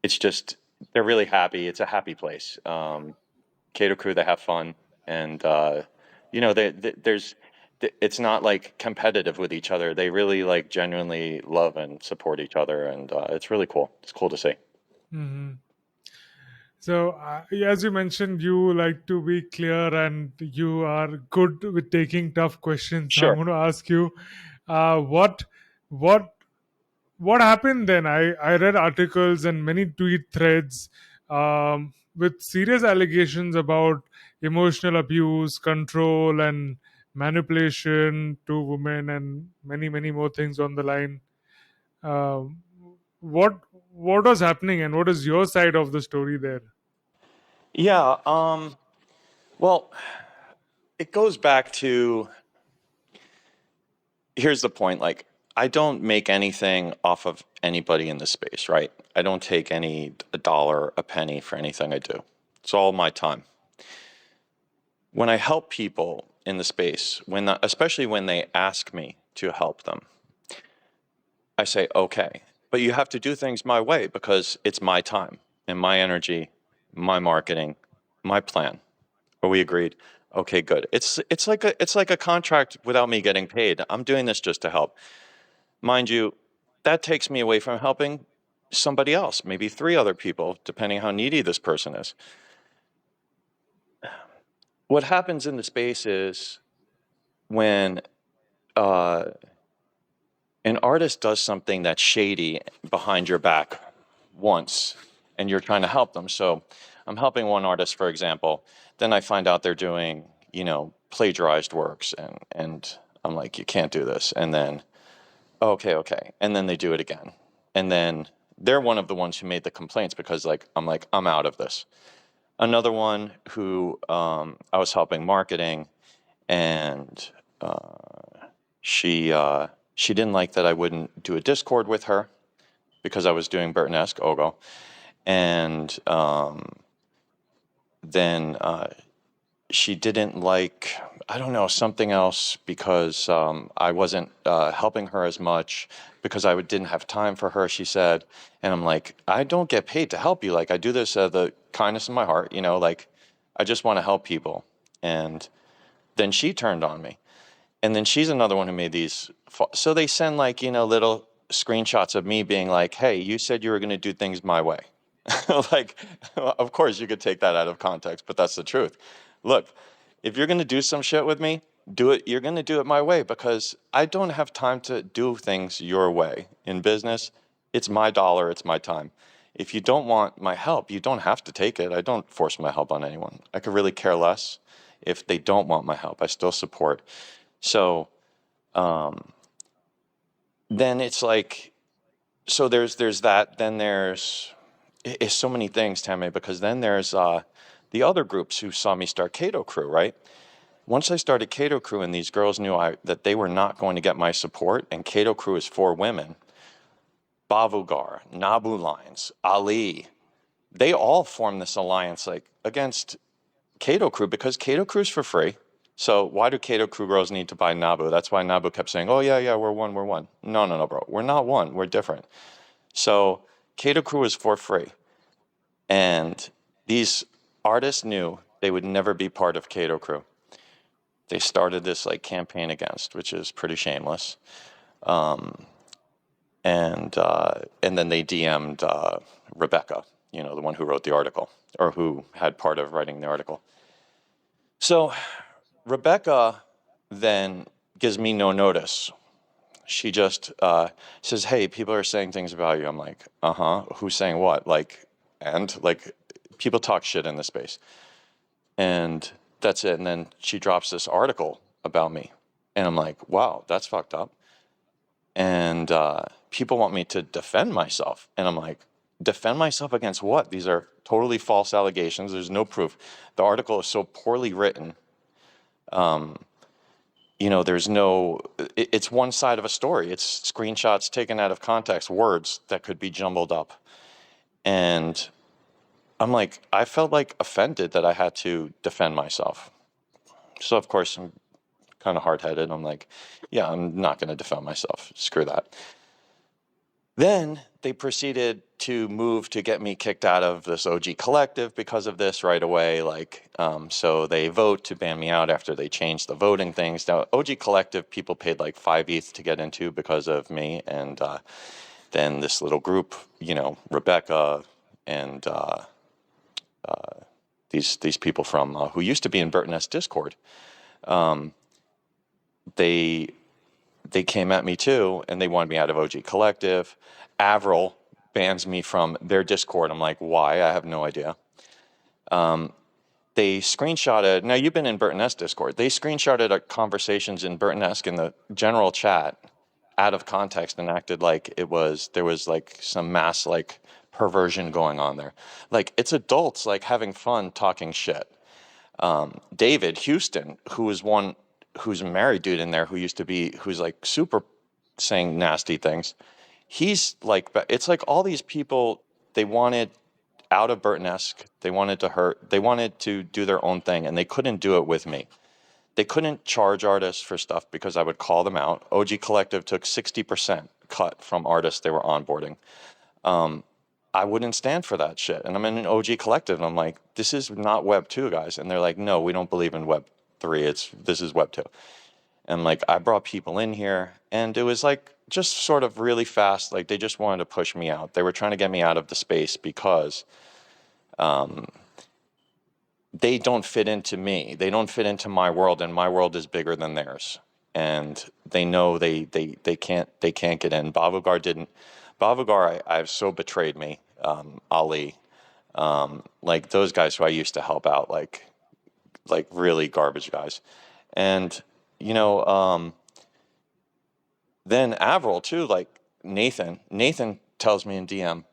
it's just they're really happy. It's a happy place. Kato Crew, they have fun, and there's it's not like competitive with each other. They really like genuinely love and support each other, and it's really cool. It's cool to see. Hmm. So, as you mentioned, you like to be clear and you are good with taking tough questions. So I'm Sure. going to ask you, what, what, what happened then? I read articles and many tweet threads with serious allegations about emotional abuse, control, and manipulation to women, and many, many more things on the line. Um, what what was happening, and what is your side of the story there? Yeah. Well, it goes back to here's the point. Like, I don't make anything off of anybody in this space, right? I don't take a dollar, a penny for anything I do. It's all my time. When I help people in the space, especially when they ask me to help them, I say, okay, but you have to do things my way because it's my time and my energy, my marketing, my plan. Are we agreed? Okay, good. It's like a contract without me getting paid. I'm doing this just to help. Mind you, that takes me away from helping somebody else, maybe three other people, depending how needy this person is. What happens in the space is when uh, an artist does something that's shady behind your back once and you're trying to help them. So I'm helping one artist, for example, then I find out they're doing, plagiarized works and I'm like, you can't do this. And then, okay. And then they do it again. And then they're one of the ones who made the complaints because I'm out of this. Another one who I was helping marketing and she didn't like that I wouldn't do a Discord with her because I was doing Burton-esque Ogo. And then she didn't like, I don't know, something else because I wasn't helping her as much because I didn't have time for her, she said. And I'm like, I don't get paid to help you. Like, I do this out of the kindness of my heart, like, I just want to help people. And then she turned on me. And then she's another one who made these. So they send like, little screenshots of me being like, hey, you said you were going to do things my way. Like, of course, you could take that out of context, but that's the truth. Look, if you're going to do some shit with me, do it. You're going to do it my way because I don't have time to do things your way. In business, it's my dollar, it's my time. If you don't want my help, you don't have to take it. I don't force my help on anyone. I could really care less if they don't want my help. I still support. So um, then it's like, so there's that. Then there's it's so many things, Tammy, because then there's the other groups who saw me start Kato Krew, right? Once I started Kato Krew and these girls knew that they were not going to get my support, and Kato Krew is for women, Bavugar, Nabu Lines, Ali, they all formed this alliance like against Kato Krew because Kato Krew's for free. So why do Kato Krew girls need to buy Nabu? That's why Nabu kept saying, "Oh yeah, yeah, we're one, we're one." No, no, no, bro, we're not one. We're different. So Kato Krew is for free. And these artists knew they would never be part of Kato Krew. They started this like campaign against, which is pretty shameless. Um, and then they DM'd Rebecca, you know, the one who wrote the article or who had part of writing the article. So Rebecca then gives me no notice. She just says, "Hey, people are saying things about you." I'm like, "Uh-huh, who's saying what?" Like, and like, people talk shit in this space. And that's it. And then she drops this article about me. And I'm like, wow, that's fucked up. And people want me to defend myself. And I'm like, defend myself against what? These are totally false allegations. There's no proof. The article is so poorly written. You know, there's no, it's one side of a story. It's screenshots taken out of context, words that could be jumbled up. And I'm like, I felt like offended that I had to defend myself. So, of course, I'm kind of hard-headed. I'm like, yeah, I'm not going to defend myself. Screw that. Then they proceeded to move to get me kicked out of this OG collective because of this right away. Like, so they vote to ban me out after they changed the voting things. Now, OG collective, people paid like 5 ETH to get into because of me. And then this little group, you know, Rebecca and these people from who used to be in Burton S Discord, they they came at me too, and they wanted me out of OG Collective. Avril bans me from their Discord. I'm like, why? I have no idea. They screenshotted. Now you've been in Burton S Discord. They screenshotted our conversations in Burton Esque in the general chat out of context and acted like there was like some mass like perversion going on there. Like it's adults like having fun talking shit. David Houston, who's a married dude in there who's like super saying nasty things. He's like, it's like all these people, they wanted out of Burton-esque. They wanted to hurt, they wanted to do their own thing, and they couldn't do it with me. They couldn't charge artists for stuff because I would call them out. OG Collective took 60% cut from artists they were onboarding. I wouldn't stand for that shit. And I'm in an OG Collective, and I'm like, this is not Web 2, guys. And they're like, no, we don't believe in Web 3. This is Web 2. And like, I brought people in here, and it was like just sort of really fast. Like, they just wanted to push me out. They were trying to get me out of the space because they don't fit into me. They don't fit into my world, and my world is bigger than theirs. And they know they can't get in. Bavugar didn't. Bavugar, I've so betrayed me. Ali, like those guys who I used to help out, like really garbage guys. And you know, then Avril too, like Nathan. Nathan tells me in DM,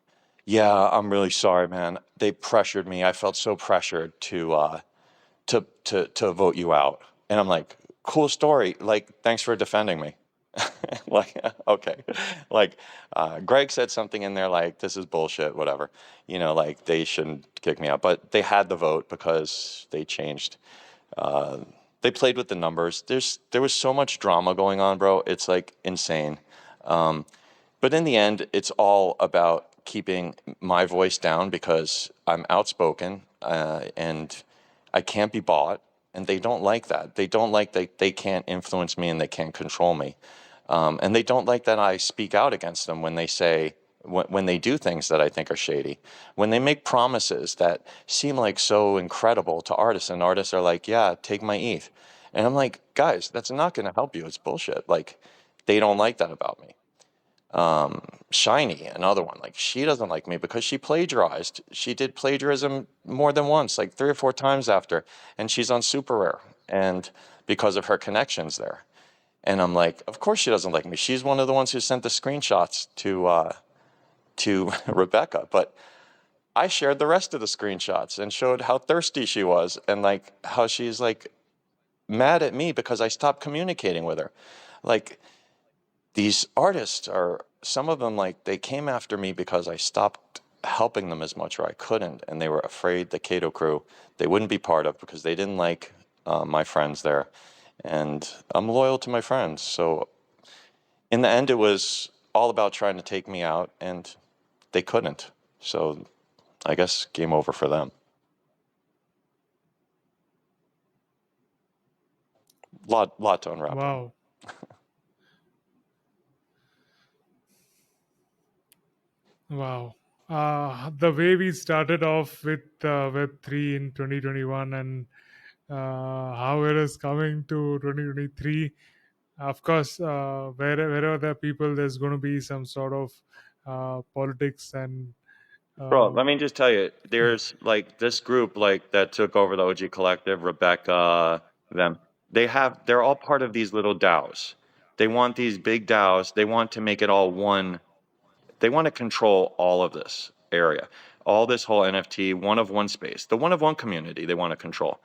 "Yeah, I'm really sorry, man. They pressured me. I felt so pressured to vote you out." And I'm like, "Cool story. Like, thanks for defending me." Like, okay. Like, Greg said something in there like, "This is bullshit," whatever. You know, like they shouldn't kick me out, but they had the vote because they changed. Uh, they played with the numbers. There was so much drama going on, bro. It's like insane. Um, but in the end, it's all about keeping my voice down because I'm outspoken and I can't be bought. And they don't like that. They don't like that they can't influence me and they can't control me. And they don't like that I speak out against them when they say, when they do things that I think are shady, when they make promises that seem like so incredible to artists, and artists are like, yeah, take my ETH. And I'm like, guys, that's not going to help you. It's bullshit. Like, they don't like that about me. Shiny, another one, like, she doesn't like me because she plagiarized. She did plagiarism more than once, like 3 or 4 times after, and she's on super rare, and because of her connections there. And I'm like, of course she doesn't like me. She's one of the ones who sent the screenshots to Rebecca, but I shared the rest of the screenshots and showed how thirsty she was, and like how she's like mad at me because I stopped communicating with her. Like, these artists are, some of them, like, they came after me because I stopped helping them as much, or I couldn't, and they were afraid the Kato crew they wouldn't be part of because they didn't like my friends there. And I'm loyal to my friends, so in the end, it was all about trying to take me out, and they couldn't. So I guess game over for them. Lot to unwrap there. Wow. Wow. The way we started off with Web3 in 2021, and how it is coming to 2023. Of course, wherever there are people, there's going to be some sort of politics and Bro, uh, let me just tell you, there's like this group like that took over the OG Collective, Rebecca, them. They're all part of these little DAOs. They want these big DAOs. They want to make it all one. They want to control all of this area, all this whole NFT, one of one space, the one of one community they want to control.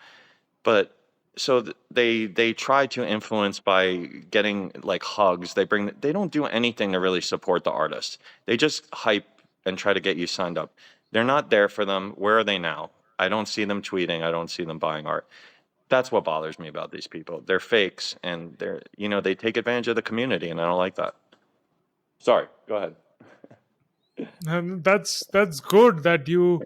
But so they try to influence by getting like hugs. They don't do anything to really support the artists. They just hype and try to get you signed up. They're not there for them. Where are they now? I don't see them tweeting. I don't see them buying art. That's what bothers me about these people. They're fakes, and they take advantage of the community, and I don't like that. Sorry, go ahead. and that's good that you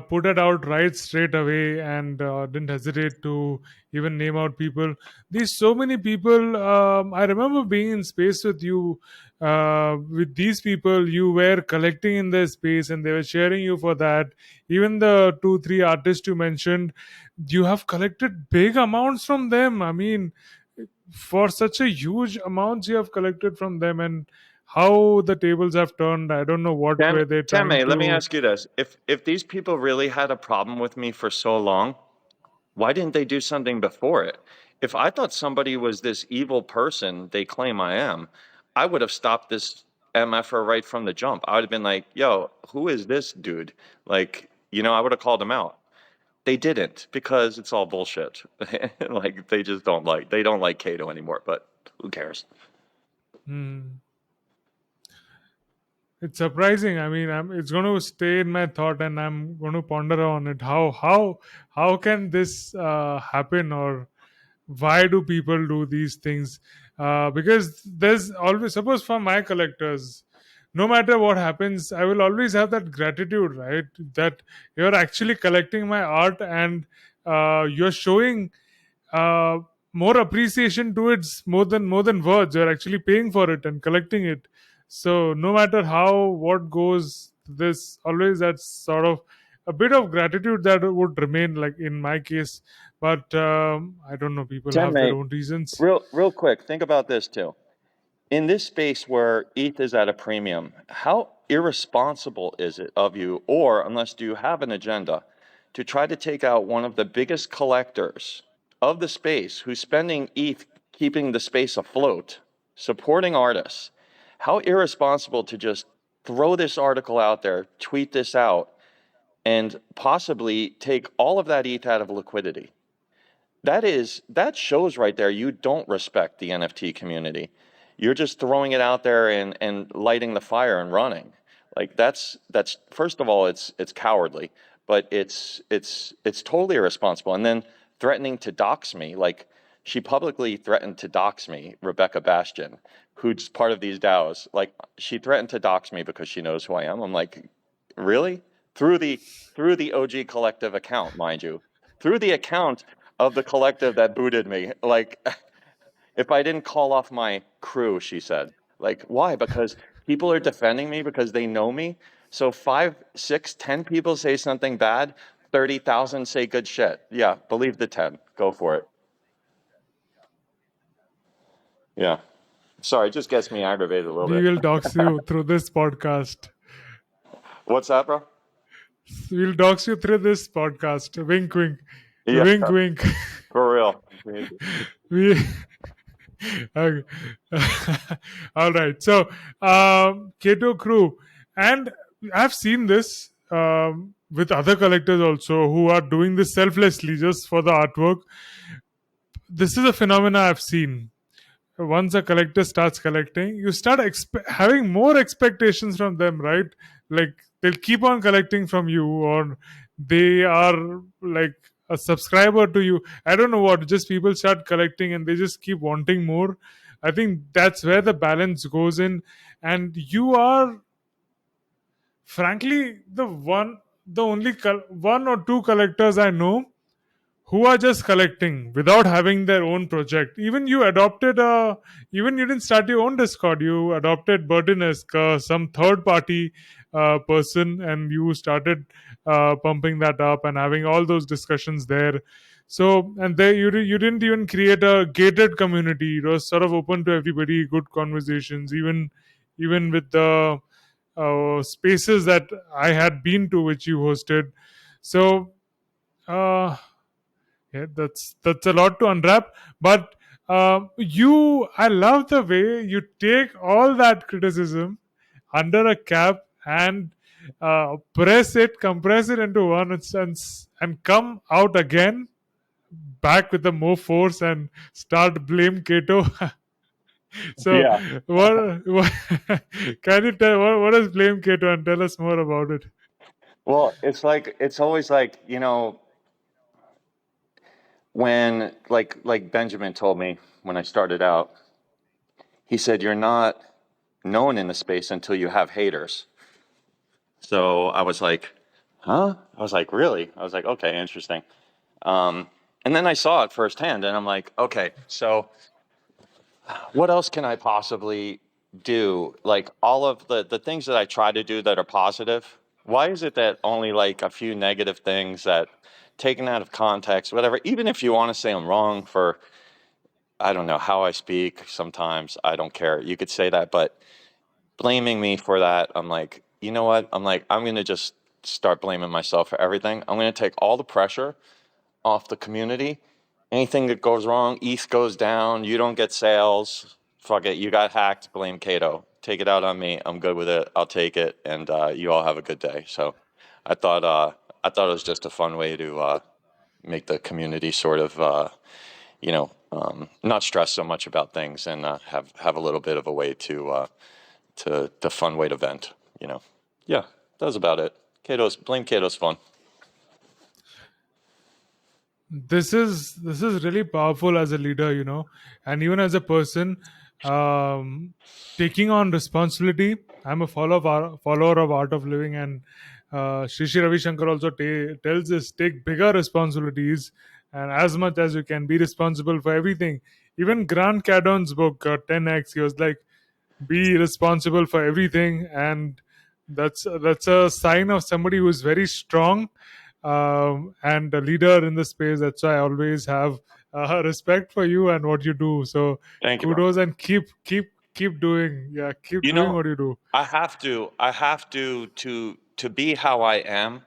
put it out right straight away and didn't hesitate to even name out people. These so many people. I remember being in space with you. With these people, you were collecting in their space, and they were sharing you for that. Even the 2 3 artists you mentioned, you have collected big amounts from them. I mean, for such a huge amounts you have collected from them, and how the tables have turned. I don't know what were they trying Tanmay, let me to. ask you this: if these people really had a problem with me for so long, why didn't they do something before it? If I thought somebody was this evil person they claim I am, I would have stopped this MFer right from the jump. I would have been like, yo, who is this dude? Like, I would have called him out. They didn't because it's all bullshit. Like, they don't like Kato anymore, but who cares? Hmm. It's surprising. I mean, it's going to stay in my thought, and I'm going to ponder on it. How can this happen, or why do people do these things? Because there's always, suppose for my collectors, no matter what happens, I will always have that gratitude, right? That you're actually collecting my art, and you're showing uh, more appreciation to it, more than words. You're actually paying for it and collecting it. So no matter how what goes, this always that sort of a bit of gratitude that would remain, like in my case. But I don't know, people have their Tanmay, own reasons. real quick, think about this too. In this space where ETH is at a premium, how irresponsible is it of you, or unless do you have an agenda, to try to take out one of the biggest collectors of the space who's spending ETH keeping the space afloat, supporting artists? How irresponsible to just throw this article out there, tweet this out, and possibly take all of that ETH out of liquidity? That shows right there you don't respect the NFT community. You're just throwing it out there and lighting the fire and running. Like, that's first of all, it's cowardly, but it's totally irresponsible. And then threatening to dox me, like, she publicly threatened to dox me, Rebecca Bastion, who's part of these DAOs. Like, she threatened to dox me because she knows who I am. I'm like, really? Through the OG Collective account, mind you, through the account of the collective that booted me. Like, if I didn't call off my crew, she said. Like, why? Because people are defending me because they know me. So five, six, 10 people say something bad, 30,000 say good shit. Yeah, believe the 10. Go for it. Yeah. Sorry, it just gets me aggravated a little We bit. will dox you through this podcast. What's that, bro? We'll dox you through this podcast. Wink, wink. Yeah, Wink, wink. for real. we Okay. All right. So, Kato Crew, and I've seen this with other collectors also who are doing this selflessly just for the artwork. This is a phenomena I've seen. Once a collector starts collecting, you start having more expectations from them, right? Like they'll keep on collecting from you, or they are like a subscriber to you. I don't know what, just people start collecting and they just keep wanting more. I think that's where the balance goes in. And you are, frankly, the only one or two collectors I know who are just collecting without having their own project. Even you adopted even you didn't start your own Discord. You adopted Burtonesque, some third party person, and you started pumping that up and having all those discussions there. So, and there you didn't even create a gated community. It was sort of open to everybody, good conversations, even with the spaces that I had been to, which you hosted. So, uh, yeah, that's a lot to unwrap. But I love the way you take all that criticism under a cap and compress it into one instance, and come out again back with the more force and start blame Kato. So, Yeah. what can you tell? What is blame Kato, and tell us more about it? Well, it's always like, when like Benjamin told me when I started out, he said you're not known in the space until you have haters. So I was like, huh? I was like, really? I was like, okay, interesting. Um, and then I saw it firsthand, and I'm like, okay, so what else can I possibly do? Like all of the things that I try to do that are positive. Why is it that only like a few negative things that taken out of context, whatever, even if you want to say I'm wrong for, I don't know how I speak sometimes, I don't care. You could say that, but blaming me for that, I'm like, you know what? I'm like, I'm going to just start blaming myself for everything. I'm going to take all the pressure off the community. Anything that goes wrong, ETH goes down, you don't get sales, fuck it, you got hacked, blame Kato. Take it out on me. I'm good with it. I'll take it, and you all have a good day. So, I thought uh, I thought it was just a fun way to make the community sort of not stress so much about things, and have a little bit of a way to fun way to vent. Yeah, that was about it. Kato's fun. This is really powerful as a leader, and even as a person, um, taking on responsibility. I'm a follower of Art of Living, and Shri Shri Ravi Shankar also tells us, take bigger responsibilities, and as much as you can be responsible for everything. Even Grant Cardon's book 10x, he was like, be responsible for everything, and that's a sign of somebody who is very strong, and a leader in the space. That's why I always have respect for you and what you do. So Thank you, bro. kudos, and keep doing, yeah, keep You doing know, what you do. I have to be how I am.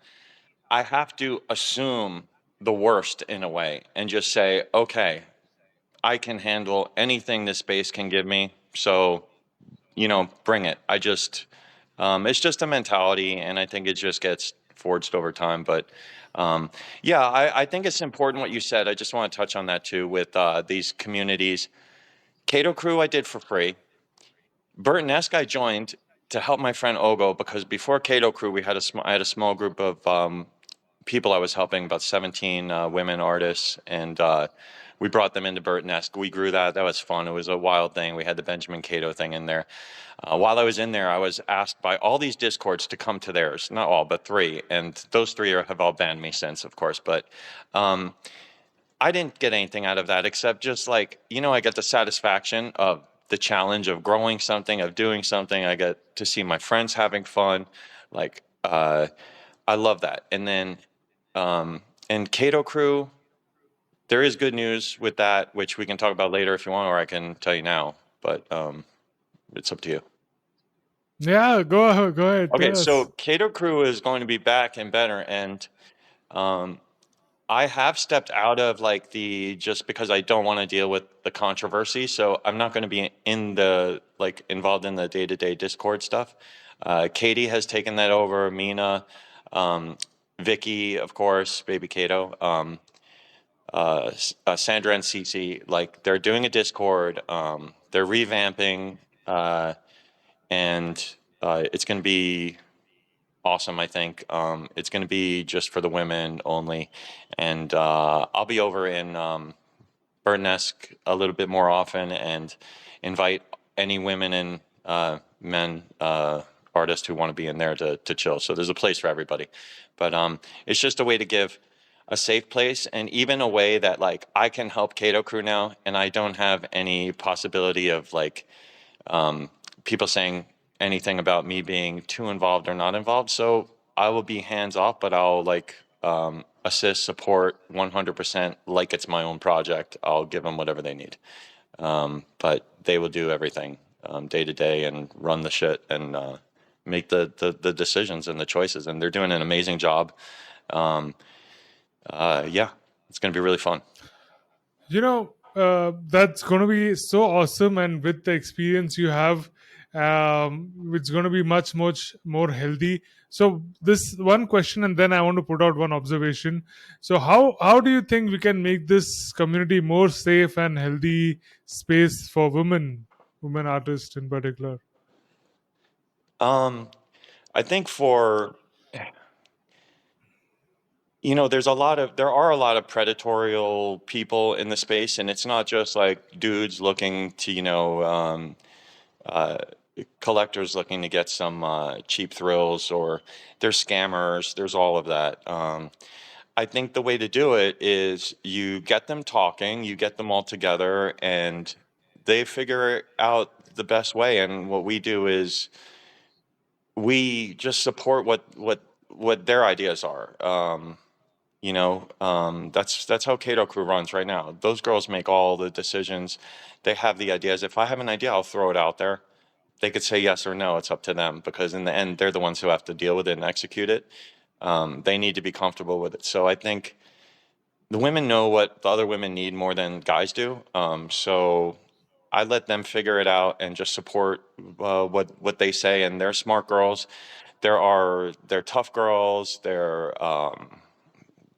I have to assume the worst in a way and just say, okay, I can handle anything this space can give me. So, bring it. It's just a mentality, and I think it just gets forged over time. But yeah, I think it's important what you said. I just want to touch on that too with these communities. Kato Crew, I did for free. Burtonesque, I joined to help my friend Ogo because before Kato Crew, I had a small group of people I was helping, about 17 women artists, and we brought them into Burtonesque. We grew that. That was fun. It was a wild thing. We had the Benjamin Cato thing in there. While I was in there, I was asked by all these discords to come to theirs. Not all, but three. And those three have all banned me since, of course. But I didn't get anything out of that except just like, I get the satisfaction of the challenge of growing something, of doing something. I get to see my friends having fun. Like, I love that. And then, and Kato Crew, there is good news with that, which we can talk about later if you want, or I can tell you now. But it's up to you. Yeah, go ahead, Okay, tell so us. Kato Crew is going to be back and better, and um, I have stepped out of like the just because I don't want to deal with the controversy, so I'm not going to be in the like involved in the day-to-day Discord stuff. Katie has taken that over. Mina, um, Vicky, of course, baby Kato, Sandra and Cece. Like they're doing a Discord. They're revamping, and it's going to be awesome. I think it's going to be just for the women only, and I'll be over in Burtnesque a little bit more often and invite any women and men artists who want to be in there to chill. So there's a place for everybody, but it's just a way to give a safe place and even a way that like I can help Kato Crew now, and I don't have any possibility of like um, people saying anything about me being too involved or not involved. So I will be hands off, but I'll like assist, support 100% like it's my own project. I'll give them whatever they need. But they will do everything day to day and run the shit and make the decisions and the choices. And they're doing an amazing job. Um, yeah, it's going to be really fun. That's going to be so awesome, and with the experience you have, it's going to be much more healthy. So this one question, and then I want to put out one observation. So how do you think we can make this community more safe and healthy space for women artists in particular? Um, I think for there are a lot of predatorial people in the space, and it's not just like dudes looking to, uh, collectors looking to get some cheap thrills, or there's scammers, there's all of that. I think the way to do it is you get them talking, you get them all together, and they figure out the best way. And what we do is we just support what their ideas are. That's how Kato Crew runs right now. Those girls make all the decisions. They have the ideas. If I have an idea, I'll throw it out there. They could say yes or no. It's up to them because in the end, they're the ones who have to deal with it and execute it. They need to be comfortable with it. So I think the women know what the other women need more than guys do. So I let them figure it out and just support what they say. And they're smart girls. They're tough girls. They're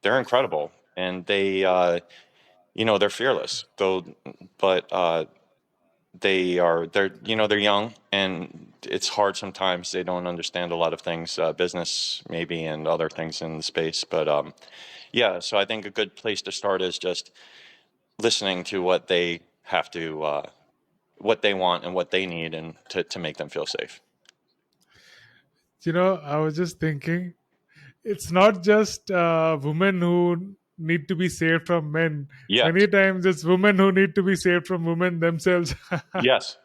incredible, and they're fearless. Though, but they're young, and it's hard sometimes. They don't understand a lot of things, business maybe, and other things in the space. But yeah, so I think a good place to start is just listening to what they have to, what they want, and what they need, and to make them feel safe. I was just thinking, it's not just women who need to be saved from men. Yes, Many times it's women who need to be saved from women themselves. yes.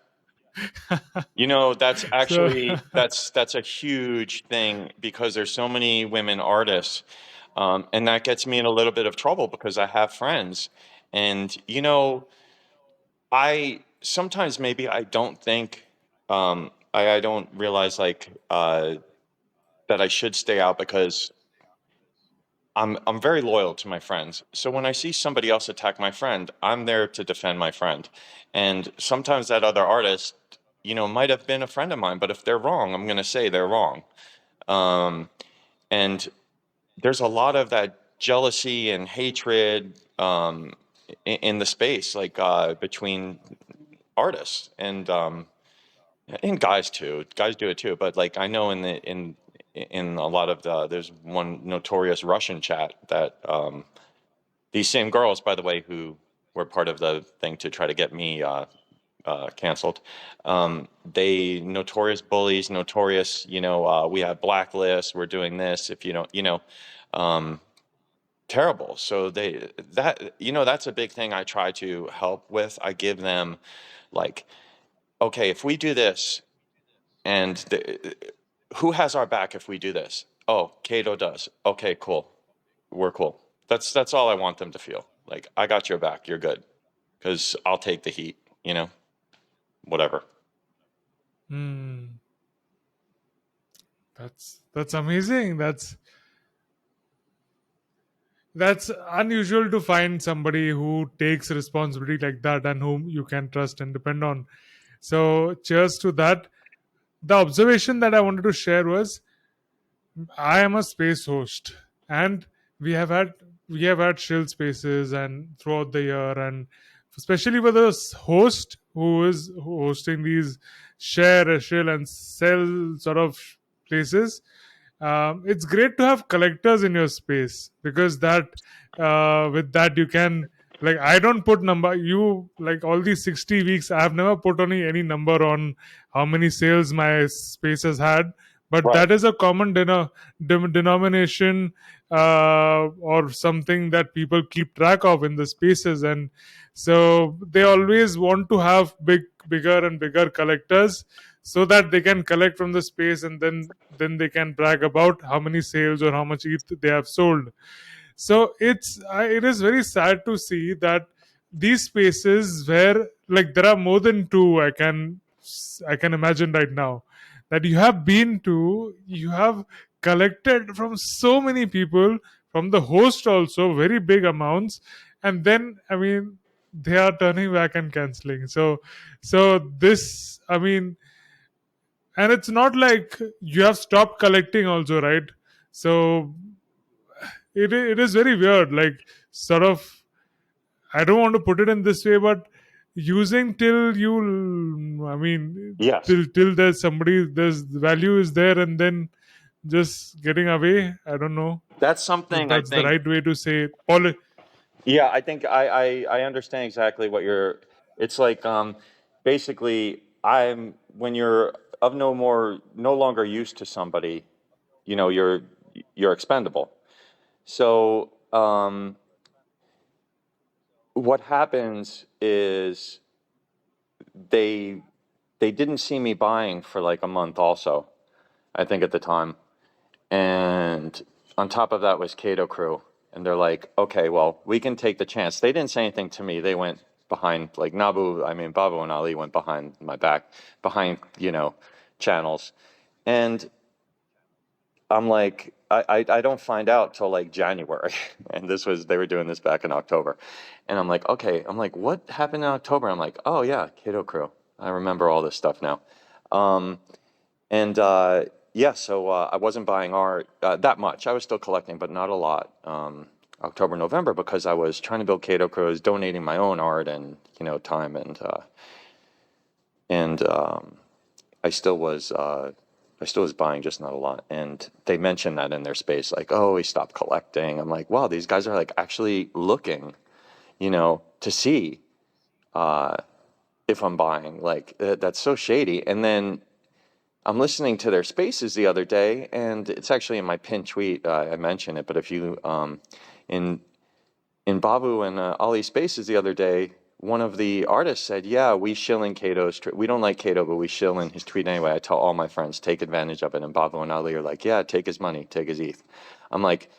That's So actually that's a huge thing because there's so many women artists, and that gets me in a little bit of trouble because I have friends, and I sometimes maybe I don't think I don't realize like that I should stay out because I'm very loyal to my friends. So when I see somebody else attack my friend, I'm there to defend my friend. And sometimes that other artist, might have been a friend of mine, but if they're wrong, I'm going to say they're wrong. Um, and there's a lot of that jealousy and hatred in the space, like between artists and guys too. Guys do it too, but like I know in a lot of there's one notorious Russian chat that these same girls, by the way, who were part of the thing to try to get me canceled. They notorious bullies, notorious. We have blacklists. We're doing this. If you don't, um, terrible. So that's a big thing I try to help with. I give them like okay, if we do this, and who has our back if we do this? Oh, Kato does. Okay, cool. We're cool. That's all I want them to feel. Like, I got your back. You're good. Because I'll take the heat. You know, whatever. Hmm. That's amazing. That's unusual to find somebody who takes responsibility like that and whom you can trust and depend on. So cheers to that. The observation that I wanted to share was I am a space host, and we have had we have had shill spaces and throughout the year, and especially with a host who is hosting these share a shill and sell sort of places. It's great to have collectors in your space because that with that you can, like, I don't put number, you like all these 60 weeks I have never put any number on how many sales my space has had, but Right. that is a common denomination, or something that people keep track of in the spaces. And so they always want to have bigger and bigger collectors so that they can collect from the space, and then they can brag about how many sales or how much ETH they have sold. So it is very sad to see that these spaces where, like, there are more than two, I can imagine right now, that you have been to, you have collected from so many people, from the host also very big amounts, and then, I mean, they are turning back and canceling. So this, I mean, and it's not like you have stopped collecting also, right? So it is very weird, like, sort of, I don't want to put it in this way, but using till you, I mean, Yes. till there's value is there, and then just getting away. I don't know That's if something I that's the think. right way to say it. Yeah, I think I understand exactly what you're. It's like basically I'm when you're of no longer use to somebody, you know, you're expendable. So what happens is they they didn't see me buying for like a month also, I think at the time. And on top of that was Kato Crew. And they're like, okay, well, we can take the chance. They didn't say anything to me. They went behind, like Babu and Ali went behind my back, behind, channels. And I'm like, I don't find out till like January. And they were doing this back in October. And I'm like, okay, I'm like, what happened in October? I'm like, oh yeah, Kato Crew. I remember all this stuff now. Um, and yeah, so I wasn't buying art that much. I was still collecting, but not a lot. October, November, because I was trying to build Kato Crew, I was donating my own art and time, and I still was buying, just not a lot. And they mentioned that in their space, like, oh, he stopped collecting. I'm like, wow, these guys are like actually looking, to see uh, if I'm buying. Like that's so shady. And then I'm listening to their spaces the other day, and it's actually in my pinned tweet. I mentioned it, but if you in Babu and Ali spaces the other day, one of the artists said, "Yeah, we shill in Kato's. We don't like Kato, but we shill in his tweet anyway." I tell all my friends, take advantage of it, and Babu and Ali are like, "Yeah, take his money, take his ETH." I'm like,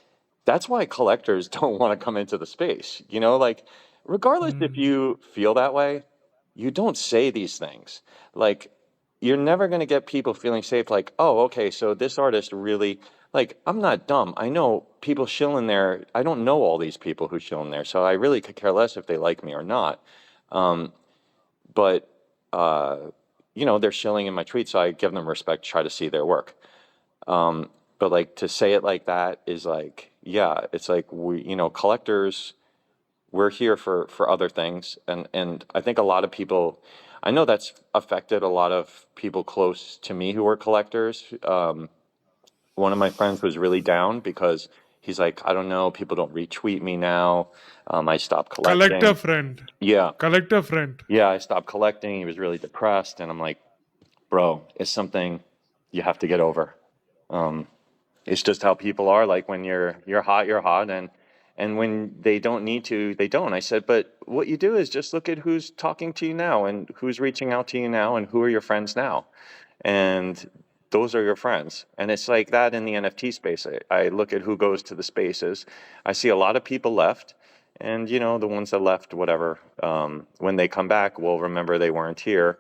that's why collectors don't want to come into the space. Like, regardless if Mm, you feel that way, you don't say these things. Like, you're never going to get people feeling safe. Like, oh, okay, so this artist really, like, I'm not dumb. I know people shill in there. I don't know all these people who shill in there, so I really could care less if they like me or not. Um, but, uh, they're shilling in my tweets, so I give them respect, try to see their work. But like to say it like that is like, yeah, it's like collectors, we're here for other things, and I think a lot of people, I know that's affected a lot of people close to me who are collectors. One of my friends was really down because he's like, I don't know, people don't retweet me now. I stopped collector collecting. friend, Yeah, collector friend. yeah, I stopped collecting. He was really depressed, and I'm like, bro, it's something you have to get over. Um, it's just how people are. Like when you're hot, and And when they don't need to, they don't. I said, but what you do is just look at who's talking to you now and who's reaching out to you now and who are your friends now. And those are your friends. And it's like that in the NFT space. I look at who goes to the spaces. I see a lot of people left. And, the ones that left, whatever, when they come back, we'll remember they weren't here.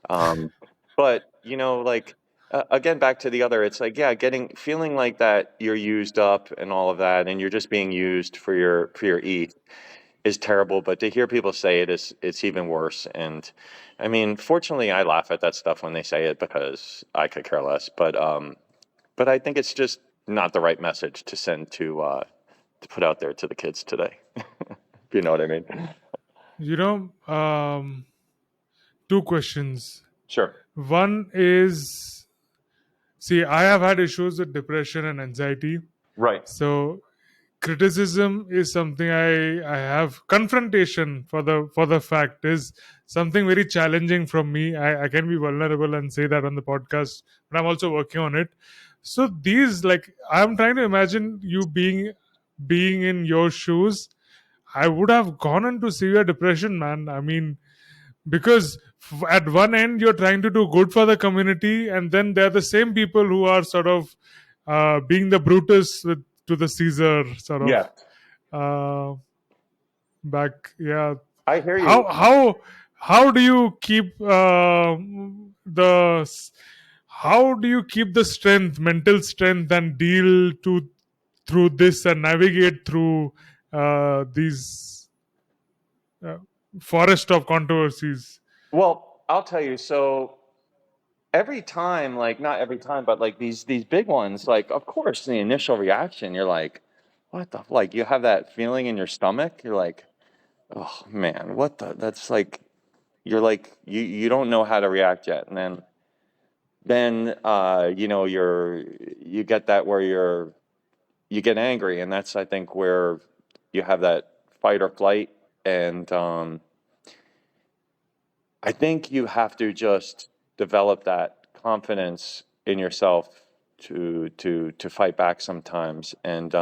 Um, but, like, again, back to the other, it's like, yeah, feeling like that you're used up and all of that, and you're just being used for your ETH is terrible. But to hear people say it's even worse. And I mean, fortunately, I laugh at that stuff when they say it because I could care less. But I think it's just not the right message to send to put out there to the kids today. If you know what I mean. You know, two questions. Sure. One is, see, I have had issues with depression and anxiety. Right. So criticism is something I have. Confrontation, for the fact, is something very challenging from me. I can be vulnerable and say that on the podcast, but I'm also working on it. So these, like, I'm trying to imagine you being in your shoes. I would have gone into severe depression, man. I mean, because at one end you're trying to do good for the community, and then they're the same people who are sort of being the Brutus to the Caesar, sort of Yeah, uh, back. Yeah. I hear how you. how how do you keep the how do you keep the strength, mental strength, and deal to through this and navigate through these uh, forest of controversies? Well, I'll tell you. So every time, like not every time, but like these big ones, like of course the initial reaction, you're like, what the like you have that feeling in your stomach. You're like, oh man, what the that's like you're like you don't know how to react yet. And then you get that where you get angry, and that's I think where you have that fight or flight. And I think you have to just develop that confidence in yourself to fight back sometimes. And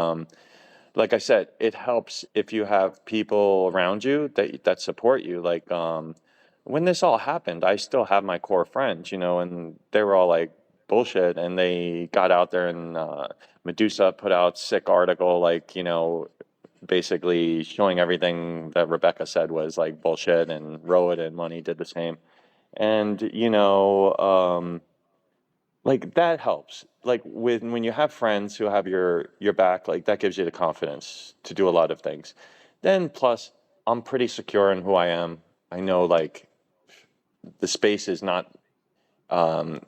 like I said, it helps if you have people around you that support you. Like when this all happened, I still have my core friends, and they were all like bullshit, and they got out there and Medusa put out sick article, like basically showing everything that Rebecca said was like bullshit, and Rowan and Money did the same. And like that helps. Like when you have friends who have your back, like that gives you the confidence to do a lot of things. Then plus, I'm pretty secure in who I am. I know like the space is not um,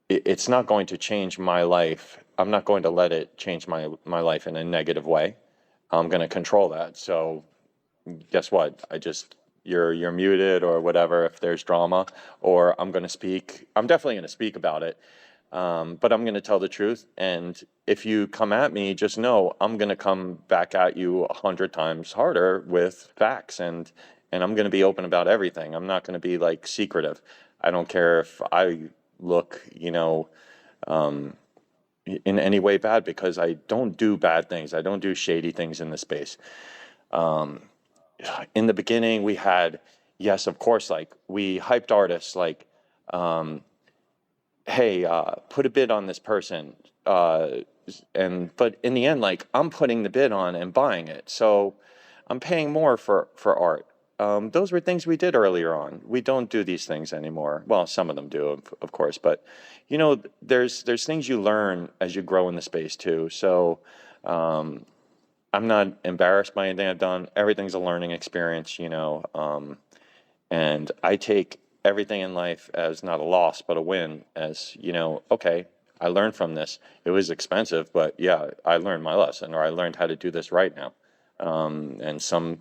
it's not going to change my life. I'm not going to let it change my life in a negative way. I'm going to control that. So guess what? You're muted or whatever if there's drama, or I'm going to speak. I'm definitely going to speak about it, but I'm going to tell the truth. And if you come at me, just know I'm going to come back at you 100 times harder with facts, and I'm going to be open about everything. I'm not going to be like secretive. I don't care if I look, um, in any way bad, because I don't do bad things. I don't do shady things in the space. Um, in the beginning we had, yes, of course, like we hyped artists like, um, hey, put a bid on this person, and but in the end, like I'm putting the bid on and buying it, so I'm paying more for art. Those were things we did earlier on. We don't do these things anymore. Well, some of them do, of course, but there's things you learn as you grow in the space too. So um, I'm not embarrassed by anything I've done. Everything's a learning experience, and I take everything in life as not a loss, but a win. As okay, I learned from this. It was expensive, but yeah, I learned my lesson, or I learned how to do this right now. And some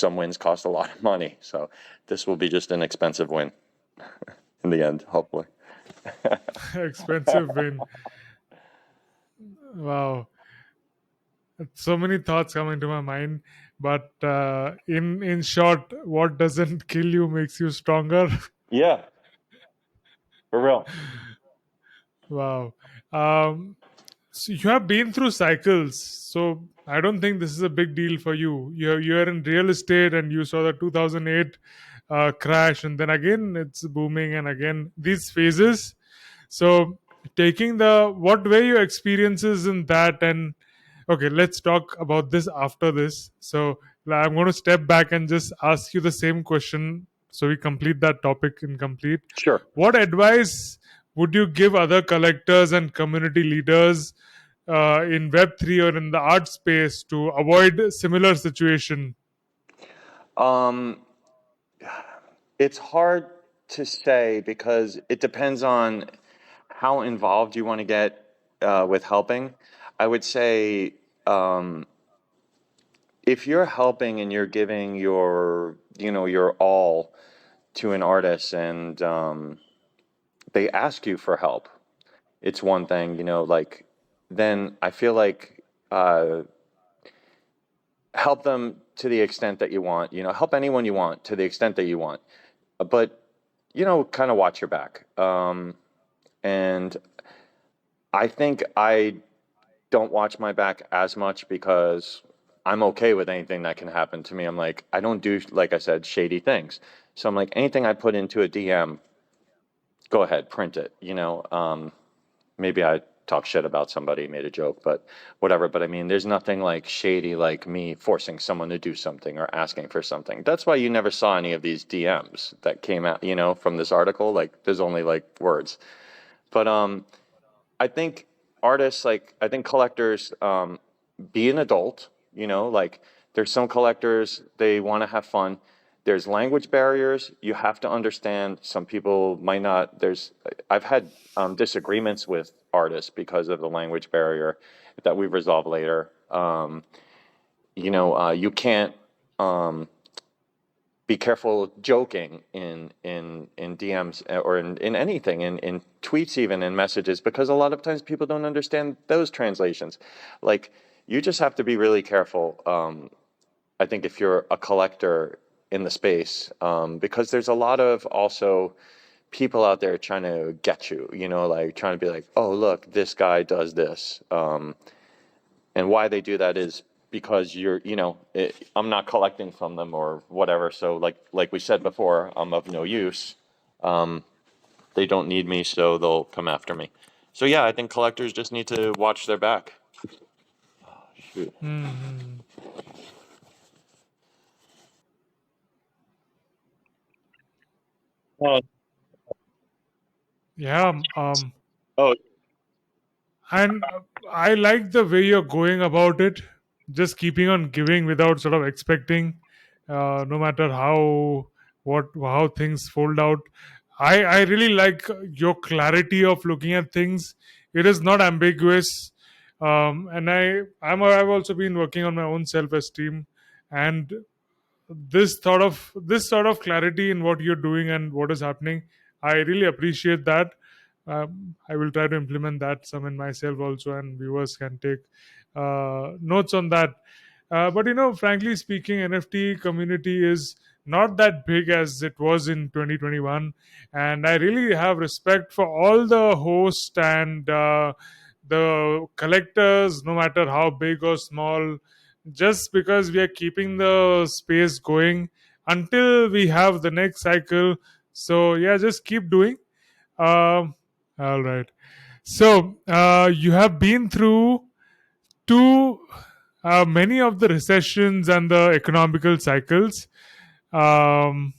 wins cost a lot of money, so this will be just an expensive win in the end, hopefully. Expensive win. Wow. So many thoughts come into my mind, but in short, what doesn't kill you makes you stronger. Yeah, for real. Wow. So you have been through cycles. So I don't think this is a big deal for you. You're in real estate and you saw the 2008 crash, and then again it's booming, and again these phases. So taking the what were your experiences in that, and okay, let's talk about this after this. So I'm going to step back and just ask you the same question so we complete that topic incomplete. Sure. What advice would you give other collectors and community leaders in Web3 or in the art space to avoid similar situation? Um, it's hard to say because it depends on how involved you want to get with helping. I would say if you're helping and you're giving your all to an artist and they ask you for help, it's one thing, like then I feel like help them to the extent that you want, help anyone you want to the extent that you want, but kind of watch your back. And I think I don't watch my back as much because I'm okay with anything that can happen to me. I'm like, I don't do, like I said, shady things. So I'm like, anything I put into a DM, go ahead, print it. Maybe I talk shit about somebody, made a joke, but whatever. But I mean, there's nothing like shady like me forcing someone to do something or asking for something. That's why you never saw any of these DMs that came out, from this article. Like, there's only like words. But I think artists, like I think collectors, be an adult. Like there's some collectors they want to have fun. There's language barriers. You have to understand. Some people might not. I've had disagreements with artists because of the language barrier that we've resolved later. You can't. Be careful joking in DMs or in anything, in tweets, even in messages, because a lot of times people don't understand those translations. Like, you just have to be really careful. I think if you're a collector in the space, because there's a lot of also people out there trying to get you, like trying to be like, oh, look, this guy does this. And why they do that is because I'm not collecting from them or whatever. So like we said before, I'm of no use. They don't need me, so they'll come after me. So yeah, I think collectors just need to watch their back. Shoot. Hmm. Oh, Yeah. oh, And I like the way you're going about it, just keeping on giving without sort of expecting, no matter how things fold out. I really like your clarity of looking at things. It is not ambiguous, and I've also been working on my own self esteem, and this sort of clarity in what you're doing and what is happening, I really appreciate that. I will try to implement that some in myself also, and viewers can take notes on that. But frankly speaking, NFT community is not that big as it was in 2021, and I really have respect for all the hosts and the collectors, no matter how big or small, just because we are keeping the space going until we have the next cycle. So yeah, just keep doing. um, all right. So you have been through two many of the recessions and the economical cycles. um,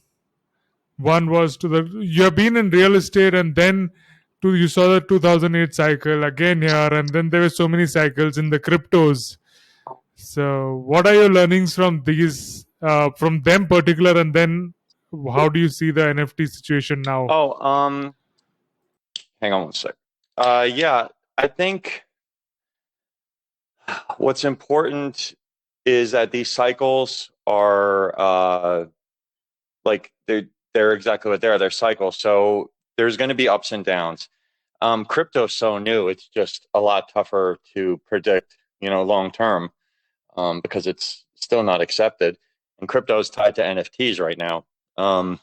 One was to the you have been in real estate, and then you saw the 2008 cycle again here, and then there were so many cycles in the cryptos. So, what are your learnings from these, from them particular, and then how do you see the NFT situation now? oh, hang on one sec. Yeah, I think what's important is that these cycles are like they're exactly what they are. They're cycles. So there's going to be ups and downs. Crypto's so new; it's just a lot tougher to predict, long term, because it's still not accepted. And crypto is tied to NFTs right now. But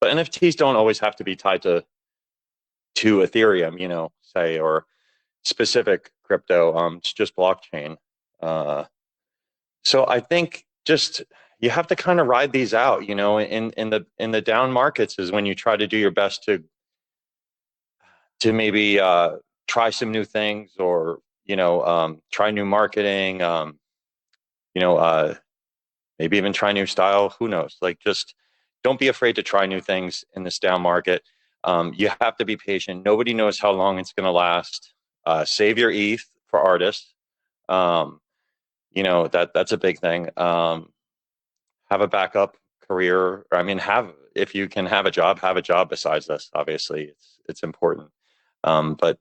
NFTs don't always have to be tied to Ethereum, say, or specific crypto. It's just blockchain. Uh, so I think just you have to kind of ride these out, you know, in the down markets is when you try to do your best to maybe try some new things or try new marketing, you know maybe even try new style. Who knows? Like, just don't be afraid to try new things in this down market. You have to be patient. Nobody knows how long it's going to last. Save your ETH for artists. Um, that's a big thing. Have a backup career. I mean, if you can have a job besides this. Obviously, it's important. But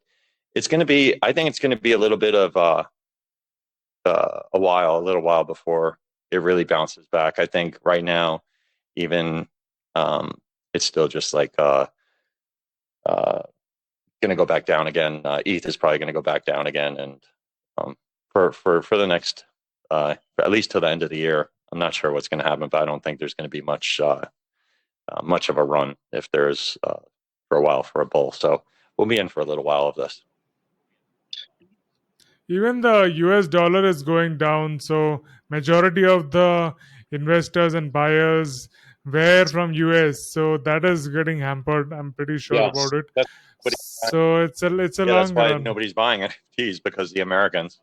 it's going to be. I think it's going to be a little bit of a little while before it really bounces back. I think right now, even it's still just like uh, going to go back down again. ETH is probably going to go back down again, and for the next at least till the end of the year, I'm not sure what's going to happen, but I don't think there's going to be much of a run if there's for a while for a bull. So we'll be in for a little while of this. Even the US dollar is going down, so majority of the investors and buyers were from US, so that is getting hampered. I'm pretty sure Yes, about it. that's So it's a yeah, that's long why run. nobody's buying NFTs, because the Americans,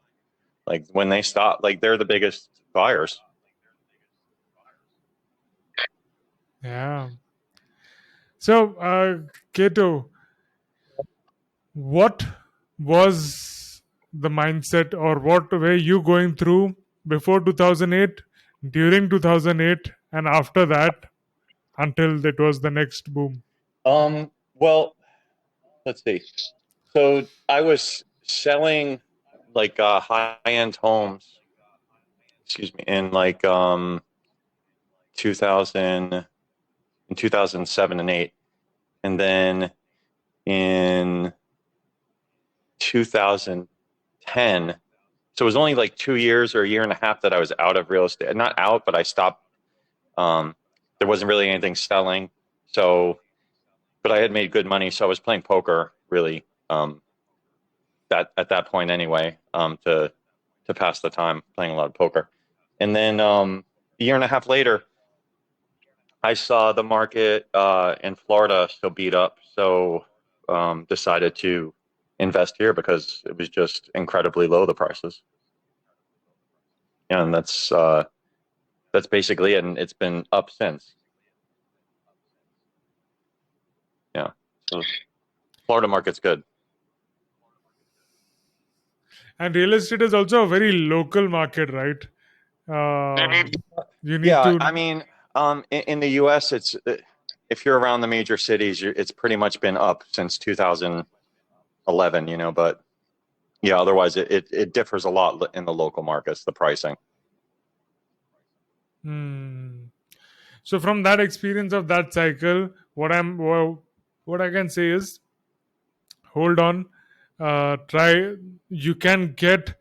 like, when they stop, like, they're the biggest buyers. Yeah. So, Kato, what was the mindset, or what were you going through before 2008, during 2008, and after that until that was the next boom? Well, let's see. So I was selling like high-end homes, excuse me, in like 2000 in 2007 and 8, and then in 2010. So it was only like 2 years or a year and a half that I was out of real estate. Not out, but I stopped. Um, there wasn't really anything selling. So, but I had made good money. So I was playing poker really, that at that point anyway, to pass the time, playing a lot of poker. And then a year and a half later, I saw the market in Florida still beat up. So decided to invest here because it was just incredibly low, the prices. And that's basically it. And it's been up since. Yeah. So Florida market's good. And real estate is also a very local market, right? You need Yeah, to. I mean, in the U.S., it's if you're around the major cities, it's pretty much been up since 2011. But yeah, otherwise it differs a lot in the local markets, the pricing. Hmm. So from that experience of that cycle, what I can say is, hold on, try. You can get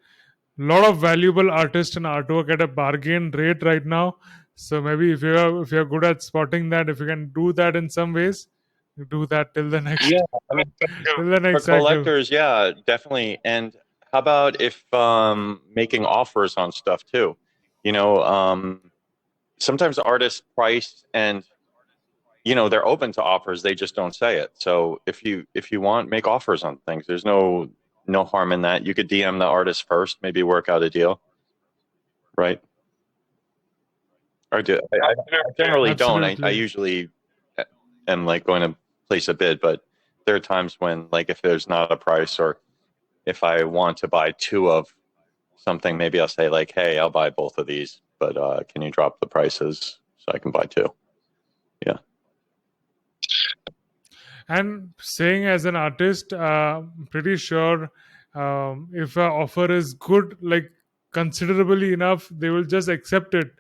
lot of valuable artists and artwork at a bargain rate right now. So maybe if you're good at spotting that, if you can do that in some ways, you do that till the Yeah, next I mean, till the for next cycle. collectors, yeah, definitely. And how about if making offers on stuff too? You know, sometimes artists price, and they're open to offers, they just don't say it. So if you want, make offers on things. There's no harm in that. You could DM the artist first, maybe work out a deal, right? Or do I generally don't. I Absolutely. usually am like going to place a bid, but there are times when, like, if there's not a price, or if I want to buy two of something, maybe I'll say, like, hey, I'll buy both of these, but can you drop the prices so I can buy two? Yeah. And saying as an artist, pretty sure if an offer is good, like considerably enough, they will just accept it.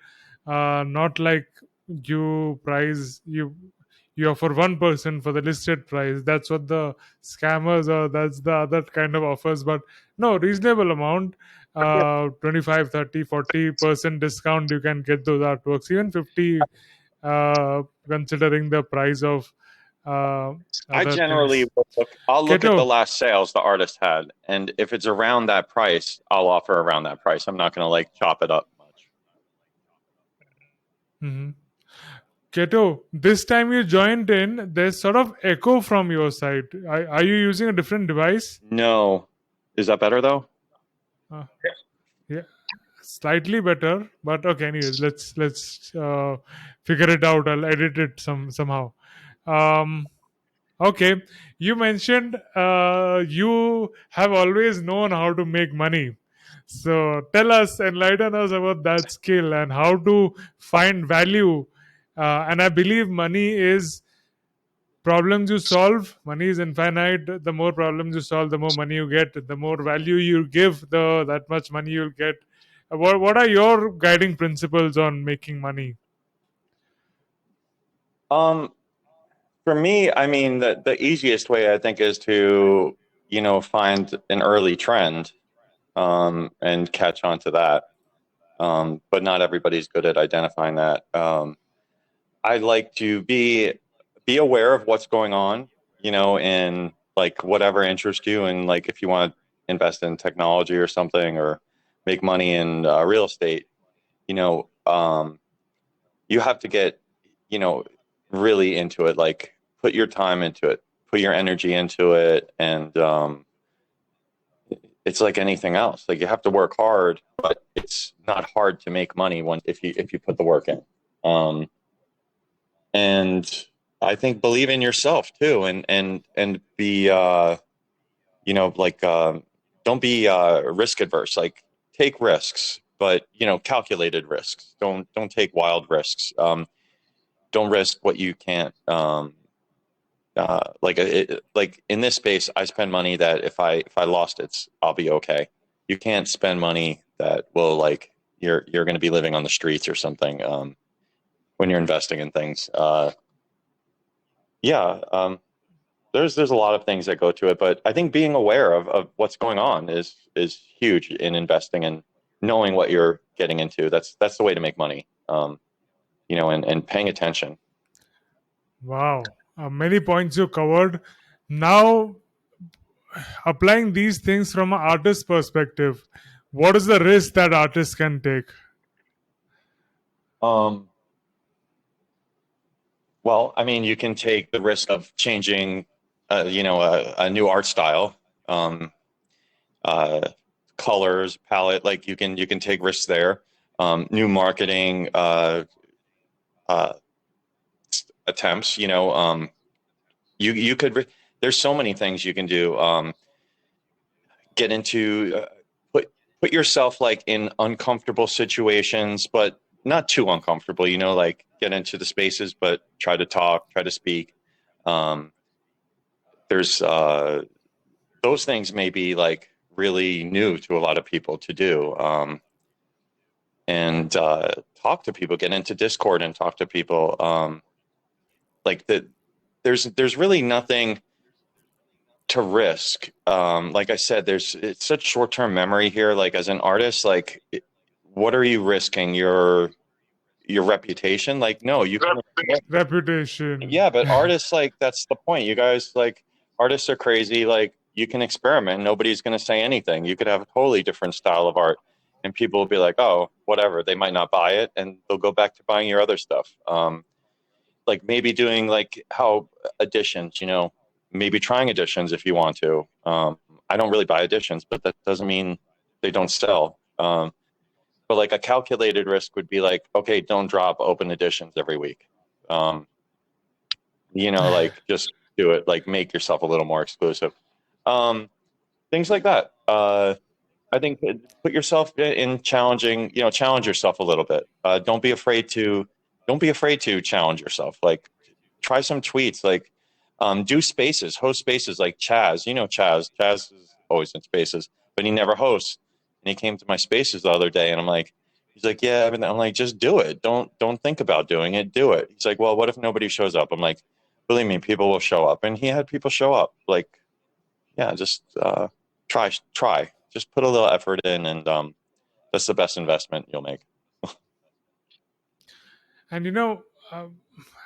Not like you offer 1% for the listed price. That's what the scammers, or that's the other kind of offers. But no, reasonable amount, 25, 30, 40% discount, you can get those artworks, even 50, considering the price of uh, I other generally things. will look, I'll look at the Keto. last sales the artist had, and if it's around that price, I'll offer around that price. I'm not going to like chop it up much. Mhm. Keto, this time you joined in, there's sort of echo from your side. Are you using a different device? No. Is that better though? Uh, yeah, slightly better, but okay. Anyways, let's figure it out. I'll edit it somehow. Um, okay, you mentioned you have always known how to make money. So tell us, enlighten us about that skill and how to find value. And I believe money is problems you solve. Money is infinite. The more problems you solve, the more money you get. The more value you give, the that much money you'll get. What are your guiding principles on making money? Um, for me, I mean, the easiest way I think is to, find an early trend, and catch on to that. But not everybody's good at identifying that. I like to be aware of what's going on, in like whatever interests you, and like if you want to invest in technology or something, or make money in real estate, you know, um, you have to get, you know, really into it. Like put your time into it, put your energy into it, and it's like anything else. Like you have to work hard, but it's not hard to make money when if you put the work in. Um, and I think believe in yourself too, and be like don't be risk adverse. Like take risks, but calculated risks. Don't take wild risks. Don't risk what you can't. Like in this space, I spend money that if I lost it, I'll be okay. You can't spend money that will like you're going to be living on the streets or something. When you're investing in things, yeah. There's a lot of things that go to it, but I think being aware of what's going on is huge in investing, and knowing what you're getting into. That's the way to make money. And paying attention. Wow, many points you covered. Now, applying these things from an artist perspective, what is the risk that artists can take? Um, well, I mean, you can take the risk of changing, a new art style, um, uh, colors, palette. Like you can take risks there. New marketing uh, attempts. You could. There's so many things you can do. Get into put yourself like in uncomfortable situations, but not too uncomfortable. Like get into the spaces, but try to talk, try to speak. Um, there's those things may be like really new to a lot of people to do, and talk to people, get into Discord and talk to people. Like that, there's really nothing to risk. Like I said, it's such short term memory here. Like as an artist, like what are you risking? Your reputation? Like no, you can. Reputation. Yeah, but artists, like that's the point. You guys, like artists are crazy. Like you can experiment. Nobody's going to say anything. You could have a totally different style of art, and people will be like, "Oh, whatever." They might not buy it, and they'll go back to buying your other stuff. Like maybe doing like how editions. Maybe trying editions if you want to. I don't really buy editions, but that doesn't mean they don't sell. But like a calculated risk would be like, okay, don't drop open editions every week. Um, like just do it, like make yourself a little more exclusive. Um, Things like that. I think put yourself in challenging, challenge yourself a little bit. Don't be afraid to challenge yourself. Like try some tweets, like do spaces, host spaces like Chaz. Chaz is always in spaces, but he never hosts. And he came to my spaces the other day, and he's like, yeah, I'm like, just do it. Don't think about doing it. Do it. He's like, well, what if nobody shows up? I'm like, believe me, people will show up. And he had people show up. Like, yeah, just try. Just put a little effort in, and that's the best investment you'll make. And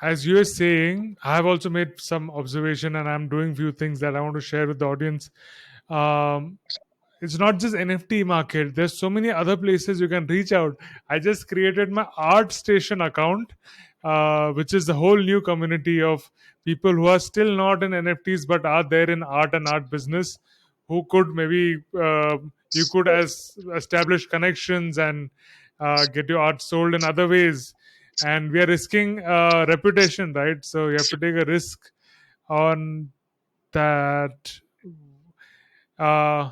as you were saying, I have also made some observation, and I'm doing few things that I want to share with the audience. Um, it's not just NFT market. There's so many other places you can reach out. I just created my Art Station account, which is the whole new community of people who are still not in NFTs but are there in art and art business, who could maybe you could as establish connections and get your art sold in other ways. And we are risking reputation, right? So you have to take a risk on that. Uh,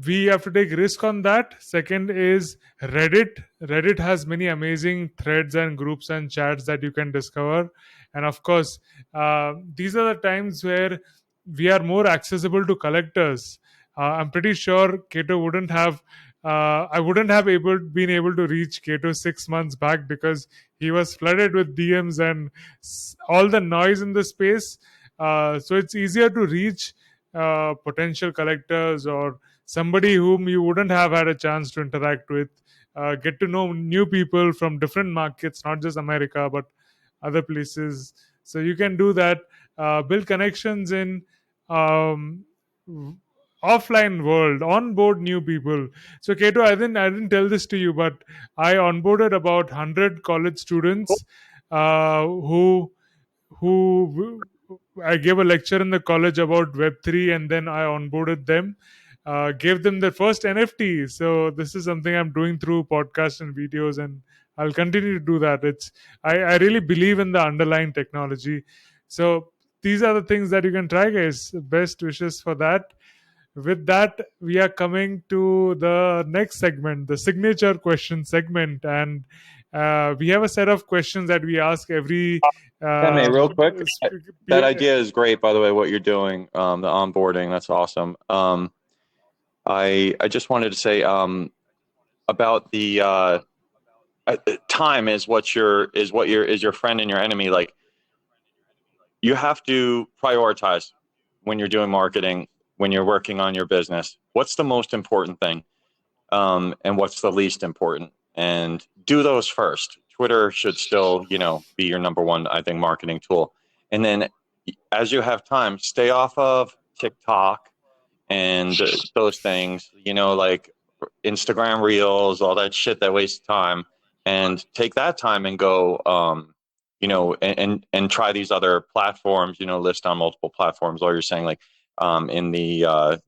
we have to take risk on that. Second is Reddit has many amazing threads and groups and chats that you can discover. And of course, these are the times where we are more accessible to collectors. I'm pretty sure Kato wouldn't have I wouldn't have been able to reach Kato 6 months back because he was flooded with DMs and all the noise in the space. So it's easier to reach potential collectors or somebody whom you wouldn't have had a chance to interact with, get to know new people from different markets, not just America, but other places. So you can do that, build connections in um, offline world, onboard new people. So Kato, I didn't tell this to you, but I onboarded about 100 college students who I gave a lecture in the college about Web3, and then I onboarded them, gave them their first NFT. So this is something I'm doing through podcasts and videos, and I'll continue to do that. I really believe in the underlying technology. So these are the things that you can try, guys. Best wishes for that. With that, we are coming to the next segment, the signature question segment, and we have a set of questions that we ask every Tanmay, real quick, that pe- idea is great, by the way, what you're doing, the onboarding, that's awesome. I just wanted to say about the time is your friend and your enemy. Like you have to prioritize when you're doing marketing, when you're working on your business. What's the most important thing, and what's the least important, and do those first. Twitter should still, be your number one, I think, marketing tool. And then as you have time, stay off of TikTok and those things, like Instagram Reels, all that shit that wastes time, and take that time and go, and try these other platforms. List on multiple platforms. Or you're saying like in the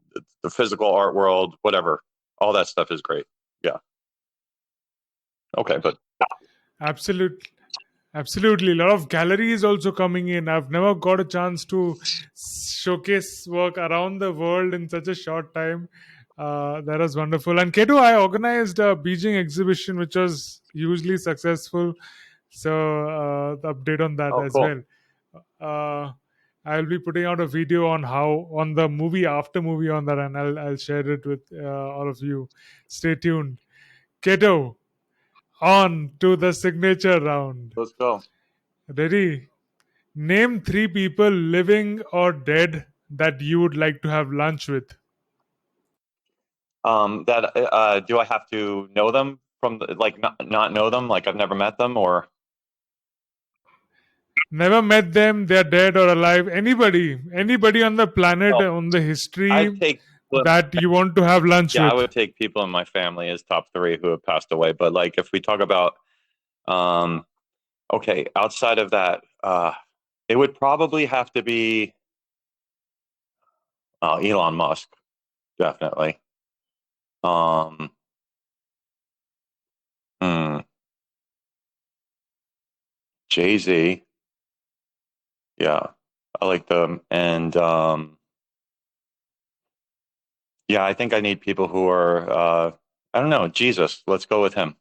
physical art world, whatever, all that stuff is great. Yeah. Okay, but absolute Absolutely. A lot of galleries also coming in. I've never got a chance to showcase work around the world in such a short time. That was wonderful. And Ketu, I organized a Beijing exhibition, which was hugely successful. So, the update on that oh, as cool. well. Uh, I'll be putting out a video on on the movie, after movie on that, and I'll share it with all of you. Stay tuned. Keto, on to the signature round. Let's go. Ready? Name three people, living or dead, that you would like to have lunch with. That do I have to know them from like not know them? Like I've never met them, or Never met them, they're dead or alive. Anybody on the planet, no? on the I'd history take that you want to have lunch Yeah, I with. would take people in my family as top three who have passed away. But like, if we talk about, um, okay, outside of that, it would probably have to be Elon Musk, definitely. Um, hmm, Jay-Z, yeah, I like them, and yeah, I think I need people who are, I don't know, Jesus. Let's go with him.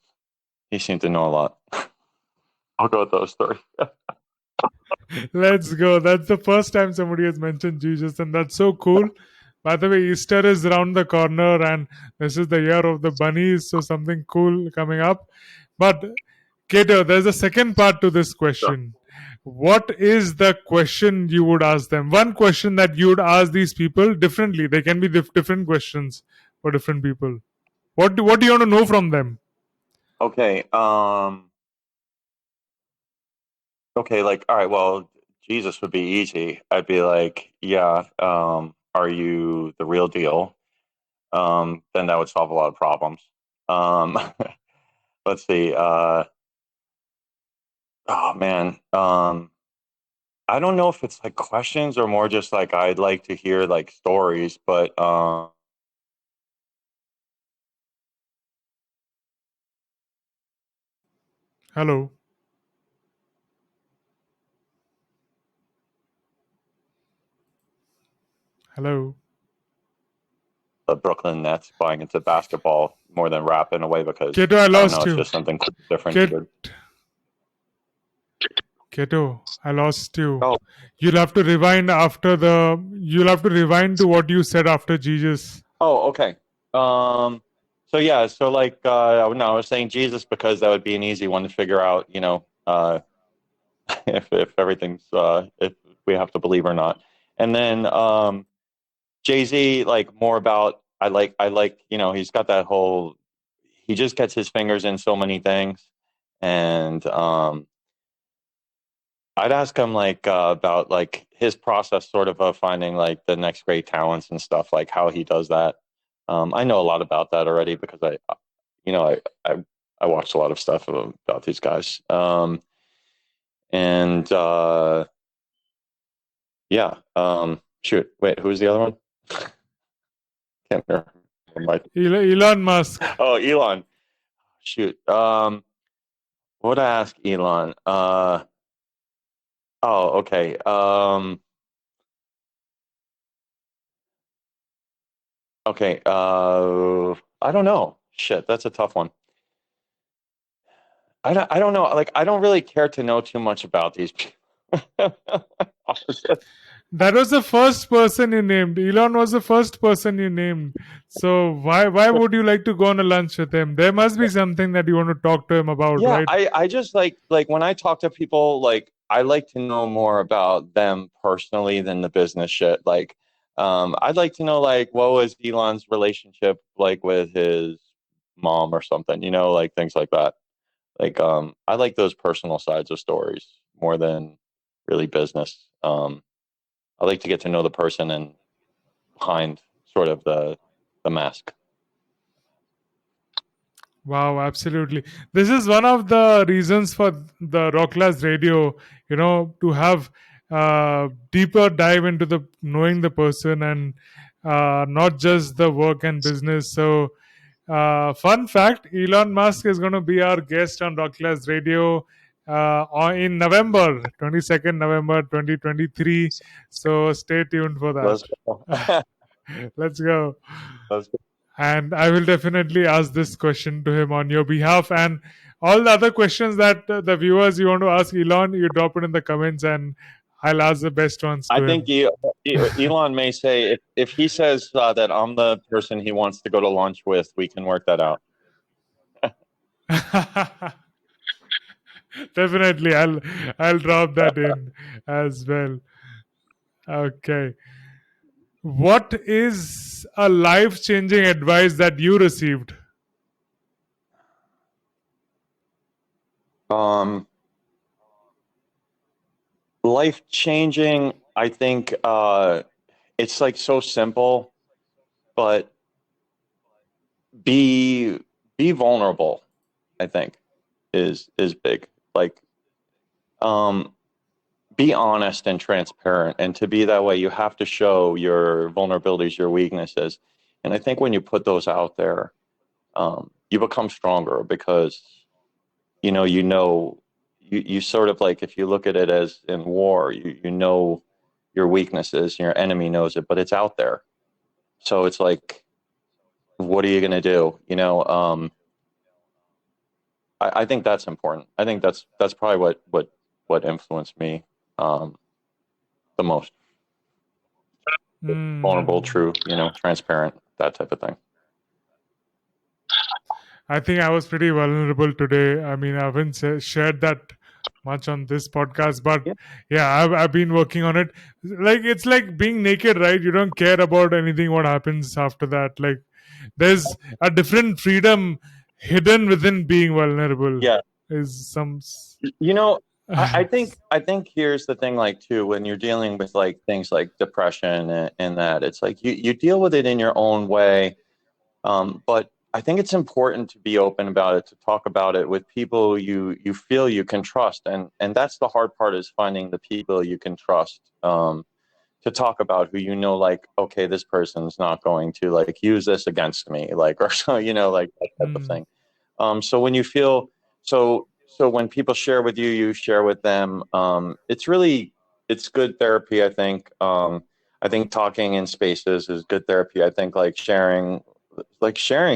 He seemed to know a lot. I'll go with those three. Let's go. That's the first time somebody has mentioned Jesus, and that's so cool. By the way, Easter is around the corner, and this is the year of the bunnies, so something cool coming up. But Kato, there's a second part to this Sure. question. What is the question you would ask them? One question that you would ask these people differently. They can be different questions for different people. What do you want to know from them? Okay. okay, like, all right, well, Jesus would be easy. I'd be like, yeah, are you the real deal? Then that would solve a lot of problems. Um, let's see. Oh man. I don't know if it's like questions or more just like I'd like to hear like stories, but Hello, hello. the Brooklyn Nets buying into basketball more than rap in a way because Kato, I I don't know, lost it's you. just something different Ket- here. Kato, I lost you. Oh, You'll have to rewind after the. You'll have to rewind to what you said after Jesus. oh, okay. Um, so yeah, so like no, I was saying Jesus because that would be an easy one to figure out, if everything's if we have to believe or not. And then Jay-Z, like more about I like, he's got that whole he just gets his fingers in so many things. And I'd ask him like about like his process sort of finding like the next great talents and stuff, like how he does that. I know a lot about that already because you know, I watched a lot of stuff about these guys. And yeah, shoot, wait, who's the other one? Can't remember. Elon Musk. Oh, Elon. Shoot. What I ask Elon? Oh, okay. Okay. I don't know. Shit, that's a tough one. I don't know. Like, I don't really care to know too much about these people. That was the first person you named. Elon was the first person you named. So why would you like to go on a lunch with him? There must be something that you want to talk to him about, Yeah, right? I just like when I talk to people, like I like to know more about them personally than the business shit. Like, I'd like to know like what was Elon's relationship like with his mom or something, like things like that. Like, I like those personal sides of stories more than really business. I like to get to know the person and behind sort of the mask. Wow, absolutely. This is one of the reasons for the Rocklaz radio, to have deeper dive into the knowing the person and not just the work and business. So, fun fact: Elon Musk is going to be our guest on Rocklaz radio in November 22nd, November 2023. So stay tuned for Let's go. that. Let's go. Let's go. And I will definitely ask this question to him on your behalf. And all the other questions that the viewers you want to ask Elon, you drop it in the comments, and I'll ask the best ones I to think him. Elon may say if he says that I'm the person he wants to go to lunch with, we can work that out. Definitely, I'll drop that in as well. Okay. What is a life changing advice that you received? Um, Life changing. I think it's like so simple, but be be vulnerable. I think is big. Like, um, be honest and transparent, and to be that way, you have to show your vulnerabilities, your weaknesses, and I think when you put those out there, you become stronger because you sort of like if you look at it as in war, you know your weaknesses, your enemy knows it, but it's out there. So it's like, what are you going to do? I think that's important. I think that's probably what influenced me um, the most. Vulnerable, Hmm. true, transparent, that type of thing. I think I was pretty vulnerable today. I mean, I haven't shared that much on this podcast, but Yeah, yeah, I've been working on it. Like, it's like being naked, right? You don't care about anything what happens after that. Like, there's a different freedom hidden within being vulnerable. yeah. Is some. You know, I think here's the thing, like too, when you're dealing with like things like depression and that, it's like you deal with it in your own way. But I think it's important to be open about it, to talk about it with people you feel you can trust, and that's the hard part, is finding the people you can trust. To talk about, who like, okay, this person's not going to like use this against me, like, or so, like that type of Mm, thing. So when you feel so when people share with you, you share with them. It's good therapy, I think. I think talking in spaces is good therapy. I think like sharing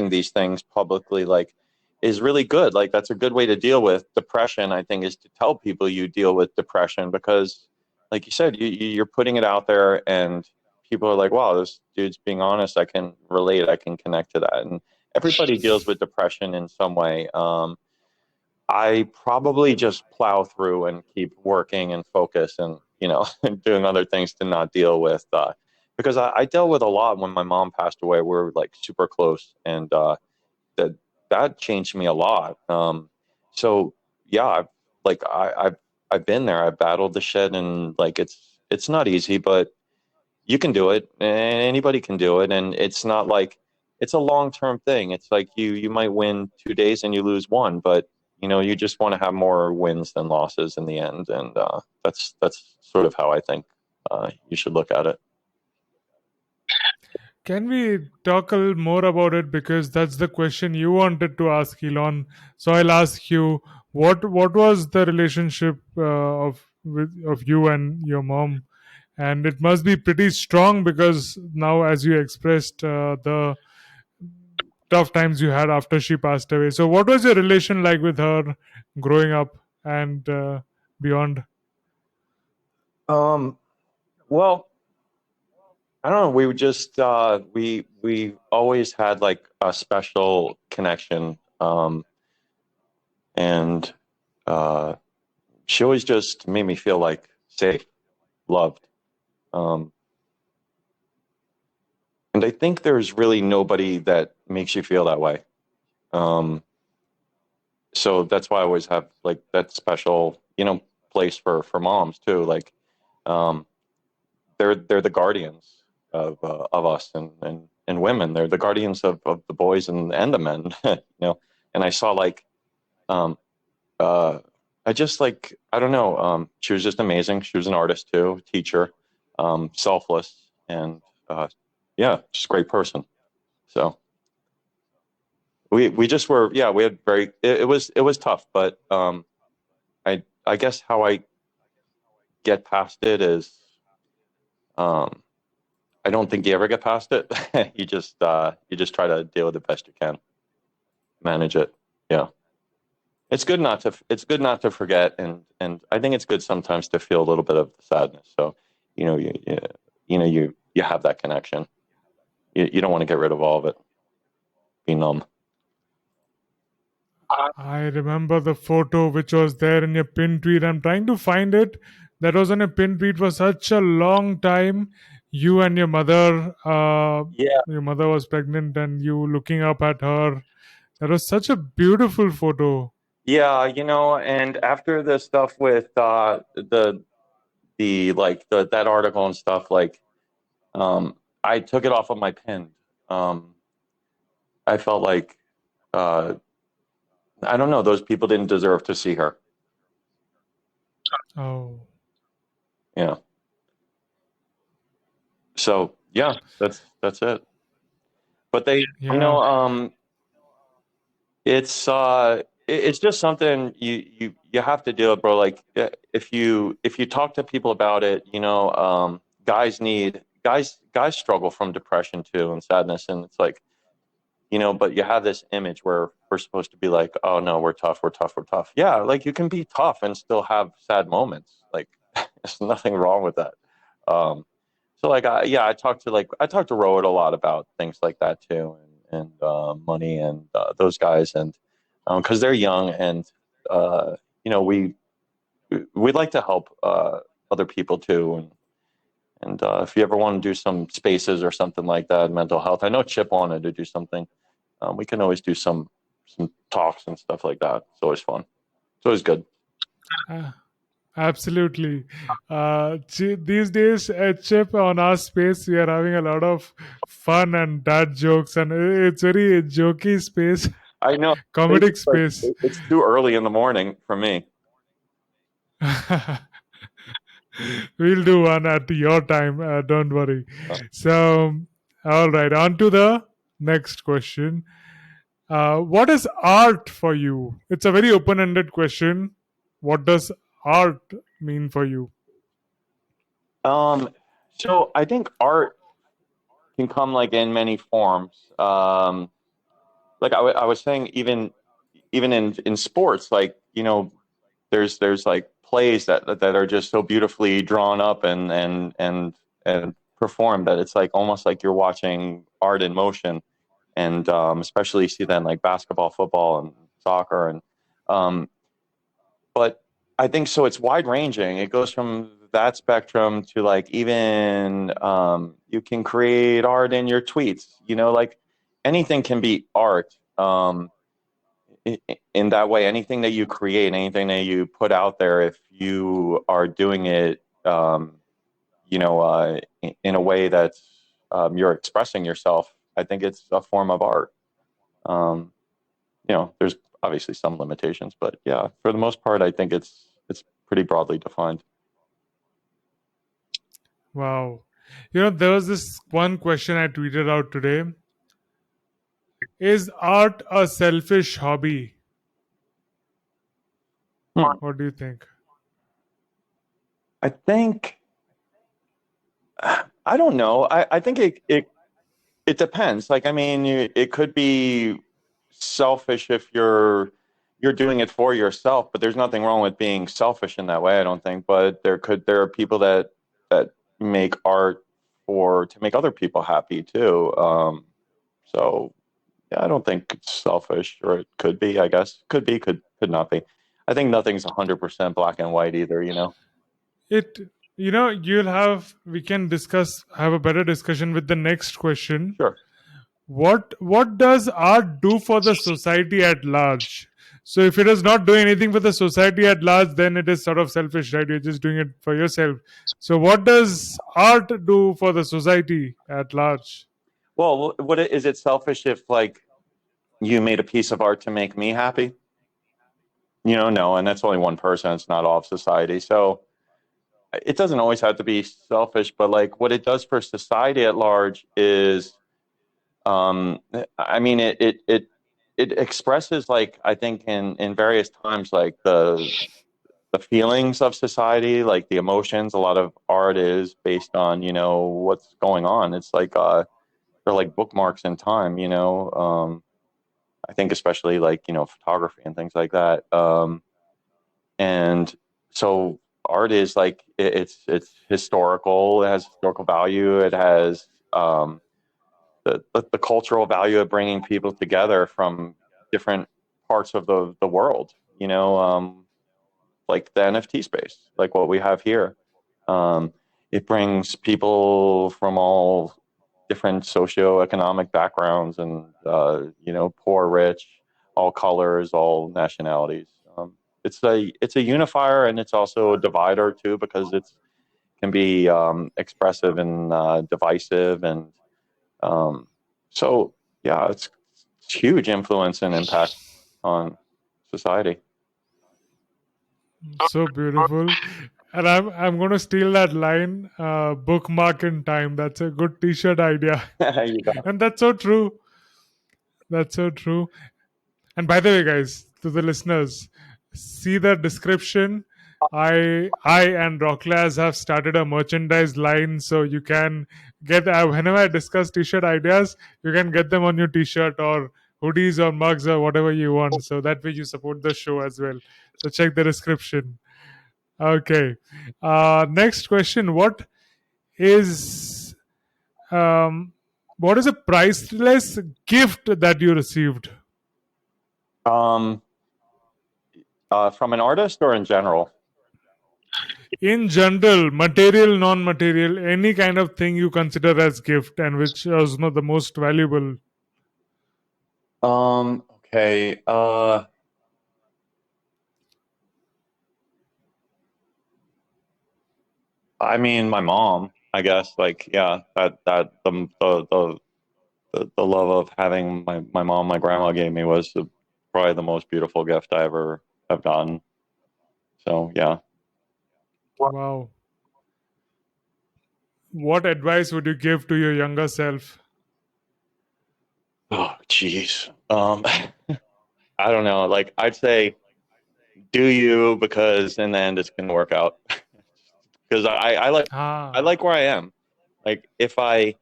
these things publicly, like, is really good. Like, that's a good way to deal with depression, I think, is to tell people you deal with depression, because like you said, you're putting it out there, and people are like, wow, this dude's being honest. I can relate. I can connect to that. And everybody deals with depression in some way. I probably just plow through and keep working and focus, and doing other things to not deal with, because I dealt with a lot when my mom passed away. We were like super close, and that that changed me a lot. So yeah, I've been there. I've battled the shit, and like it's not easy, but you can do it. Anybody can do it, and it's not like it's a long term thing. It's like you might win 2 days and you lose one, but you just want to have more wins than losses in the end, and that's sort of how I think you should look at it. Can we talk a little more about it, because that's the question you wanted to ask, Elon? So I'll ask you, what was the relationship of you and your mom? And it must be pretty strong, because now, as you expressed, the tough times you had after she passed away. So what was your relation like with her growing up and beyond? Um, well, I don't know. We would just we always had like a special connection, and uh, she always just made me feel like safe, loved. Um, and I think there's really nobody that makes you feel that way. Um, so that's why I always have like that special, place for moms too. Like, um, they're the guardians of us, and women. They're the guardians of the boys and the men. And I saw like, um, uh, I just like, I don't know. She was just amazing. She was an artist too, teacher, selfless, and yeah, just a great person. So we just were, yeah, we had it was tough, but I guess how I get past it is, um, I don't think you ever get past it. You just try to deal with it best you can, manage it. Yeah, it's good not to forget, and I think it's good sometimes to feel a little bit of the sadness. So, you have that connection. You don't want to get rid of all of it. Be numb. I remember the photo which was there in your pin tweet. I'm trying to find it. That was on a pin tweet for such a long time. You and Yeah, your mother was pregnant, and you looking up at her. That was such a beautiful photo. yeah, and after the stuff with the like that article and stuff, like, I took it off of my pin. Um, I felt like, uh, I don't know, those people didn't deserve to see her. Oh, Yeah. So yeah, that's it. But they, yeah. it's just something you have to deal with, bro. Like, if you talk to people about it, guys struggle from depression too, and sadness, and it's like, but you have this image where we're supposed to be like, oh no, we're tough, we're tough, we're tough. Yeah, like, you can be tough and still have sad moments. Like, there's nothing wrong with that. Um, so like, yeah, I talked to Rohit a lot about things like that too, and money, and those guys, and because they're young, and we we'd like to help other people too, and if you ever want to do some spaces or something like that, mental health. I know Chip wanted to do something. We can always do some talks and stuff like that. It's always fun. It's always good. Absolutely. These days, at Chip on our space, we are having a lot of fun and dad jokes, and it's very jokey space, I know. I think comedic it's like space. it's too early in the morning for me. We'll do one at your time. Don't worry. Uh, So, all right, on to the next question. What is art for you? It's a very open ended question. What does art mean for you? Um, so I think art can come like in many forms. Like I was saying, even in sports, like there's like plays that are just so beautifully drawn up and performed that it's like almost like you're watching art in motion. And especially you see that in like basketball, football, and soccer, and um, but I think so. It's wide ranging. It goes from that spectrum to like even you can create art in your tweets. Like anything can be art. In that way, anything that you create, anything that you put out there, if you are doing it, in a way that's you're expressing yourself, I think it's a form of art. Um, there's obviously some limitations, but yeah, for the most part, I think it's pretty broadly defined. Wow. There was this one question I tweeted out today. Is art a selfish hobby? Hmm. What do you think? I think I don't know. I think it depends. Like, I mean, it could be selfish if you're doing it for yourself, but there's nothing wrong with being selfish in that way, I don't think. But there are people that make art for to make other people happy too. So yeah, I don't think it's selfish, or it could be, I guess. Could be, could not be. I think nothing's 100% black and white either. It, we can have a better discussion with the next question. Sure. What does art do for the society at large? So if it is not doing anything for the society at large, then it is sort of selfish, right? You're just doing it for yourself. So what does art do for the society at large? Well, is it selfish if like you made a piece of art to make me happy? No, and that's only one person. It's not all of society. So it doesn't always have to be selfish, but like what it does for society at large is, I mean, it expresses like I think in various times like the feelings of society, like the emotions. A lot of art is based on what's going on. It's like they're like bookmarks in time. I think especially like photography and things like that. And so art is like it's historical. It has historical value. It has the cultural value of bringing people together from different parts of the world. Like the NFT space, like what we have here. Um, it brings people from all different socioeconomic backgrounds and poor, rich, all colors, all nationalities. It's a unifier, and it's also a divider too, because it's can be expressive and divisive, and um, so yeah, it's huge influence and impact on society. So beautiful. And I'm going to steal that line, bookmark in time. That's a good t-shirt idea. You got And that's so true. That's so true. And by the way, guys, to the listeners, see the description. I and Rocklaz have started a merchandise line, so you can get whenever I discuss t-shirt ideas, you can get them on your t-shirt or hoodies or mugs or whatever you want. So that way you support the show as well. So check the description. Okay. Next question: is um, what is a priceless gift that you received? um, from an artist or in general? In general, material, non-material, any kind of thing you consider as gift and which is not the most valuable. Okay. I mean, my mom, I guess, like, yeah, that the love of having my mom, my grandma gave me was probably the most beautiful gift I ever have gotten. So yeah. Wow. What advice would you give to your younger self? Oh, geez. I don't know. Like, I'd say do you, because in the end it's gonna work out. Because I Ah, like where I am. Like, if I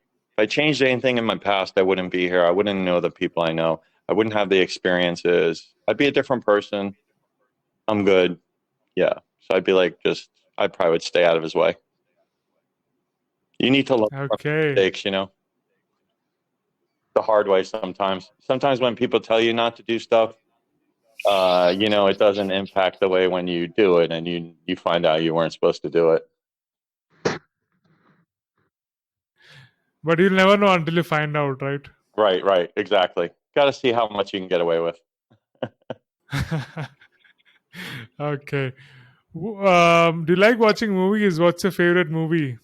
changed anything in my past, I wouldn't be here. I wouldn't know the people I know. I wouldn't have the experiences. I'd be a different person. I'm good. Yeah. So I'd be like, just I probably would stay out of his way. You need to learn from okay. mistakes, the hard way sometimes. Sometimes when people tell you not to do stuff, it doesn't impact the way when you do it and you find out you weren't supposed to do it. But you'll never know until you find out, right? Right, right, exactly. Got to see how much you can get away with. Okay. Do you like watching movies? What's your favorite movie?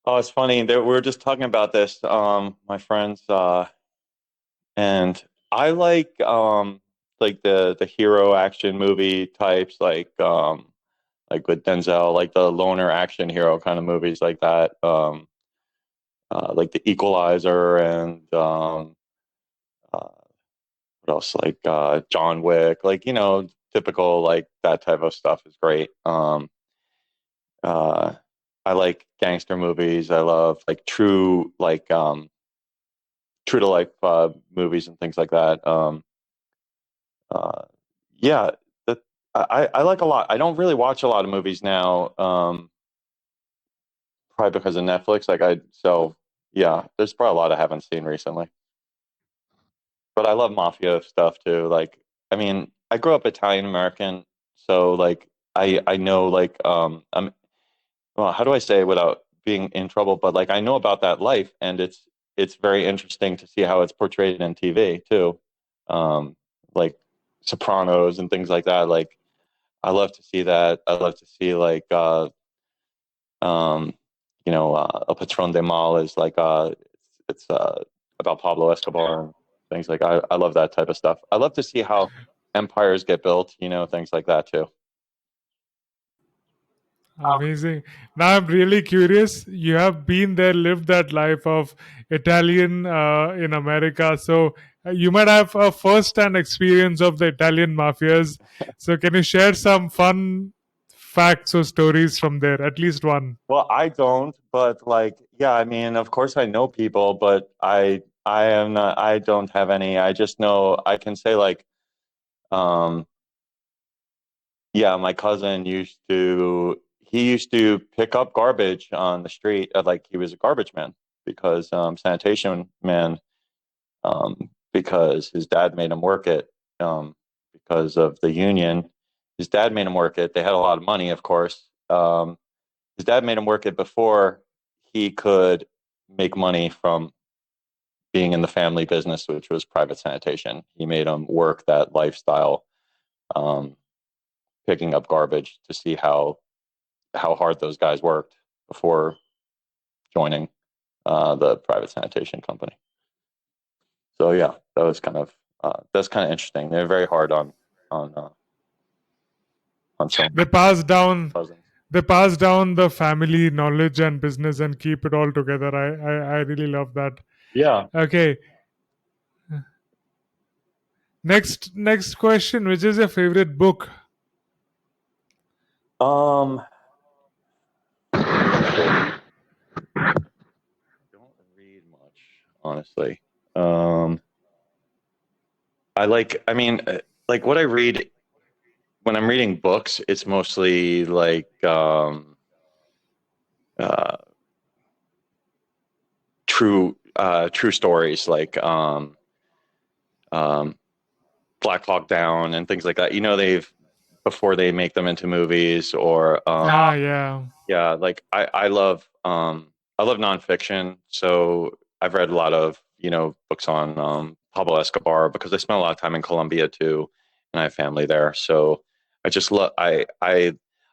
Oh, it's funny. We were just talking about this, my friends, and I like the hero action movie types, like with Denzel, like the loner action hero kind of movies like that, like The Equalizer and uh, what else, like John Wick, like typical like that type of stuff is great. Uh, I like gangster movies. I love like true to life movies and things like that. Uh, yeah, that I like a lot. I don't really watch a lot of movies now, probably because of Netflix. So yeah, there's probably a lot I haven't seen recently. But I love mafia stuff too. Like, I mean, I grew up Italian American, so like I know like I'm well, how do I say it without being in trouble? But like I know about that life, and it's very interesting to see how it's portrayed in TV too, like Sopranos and things like that. Like I love to see that. I love to see like um, El Patron de Mal is like it's about Pablo Escobar and things like I love that type of stuff. I love to see how empires get built, things like that too. Amazing. Now I'm really curious. You have been there, lived that life of Italian in America. So you might have a first-hand experience of the Italian mafias. So can you share some fun facts or stories from there? At least one. Well, I don't, but like, yeah, I mean, of course I know people, but I am not, I don't have any. I just know I can say like, um, yeah, my cousin he used to pick up garbage on the street, like he was a garbage man because sanitation man, because his dad made him work it, because of the union. His dad made him work it. They had a lot of money, of course. His dad made him work it before he could make money from being in the family business, which was private sanitation. He made him work that lifestyle, um, picking up garbage to see how hard those guys worked before joining the private sanitation company. So yeah, that's kind of interesting. They're very hard on uh, on some They pass down cousins. they pass down the family knowledge and business and keep it all together. I really love that. Yeah. Okay. Next question. Which is your favorite book? Um. Don't read much, honestly. Um. I mean, like what I read when I'm reading books, it's mostly like uh, true stories, like um, Black Hawk Down and things like that. They've before they make them into movies or Ah, yeah. yeah, like I love nonfiction, so I've read a lot of books on Pablo Escobar because I spent a lot of time in Colombia too, and I have family there. So I just love I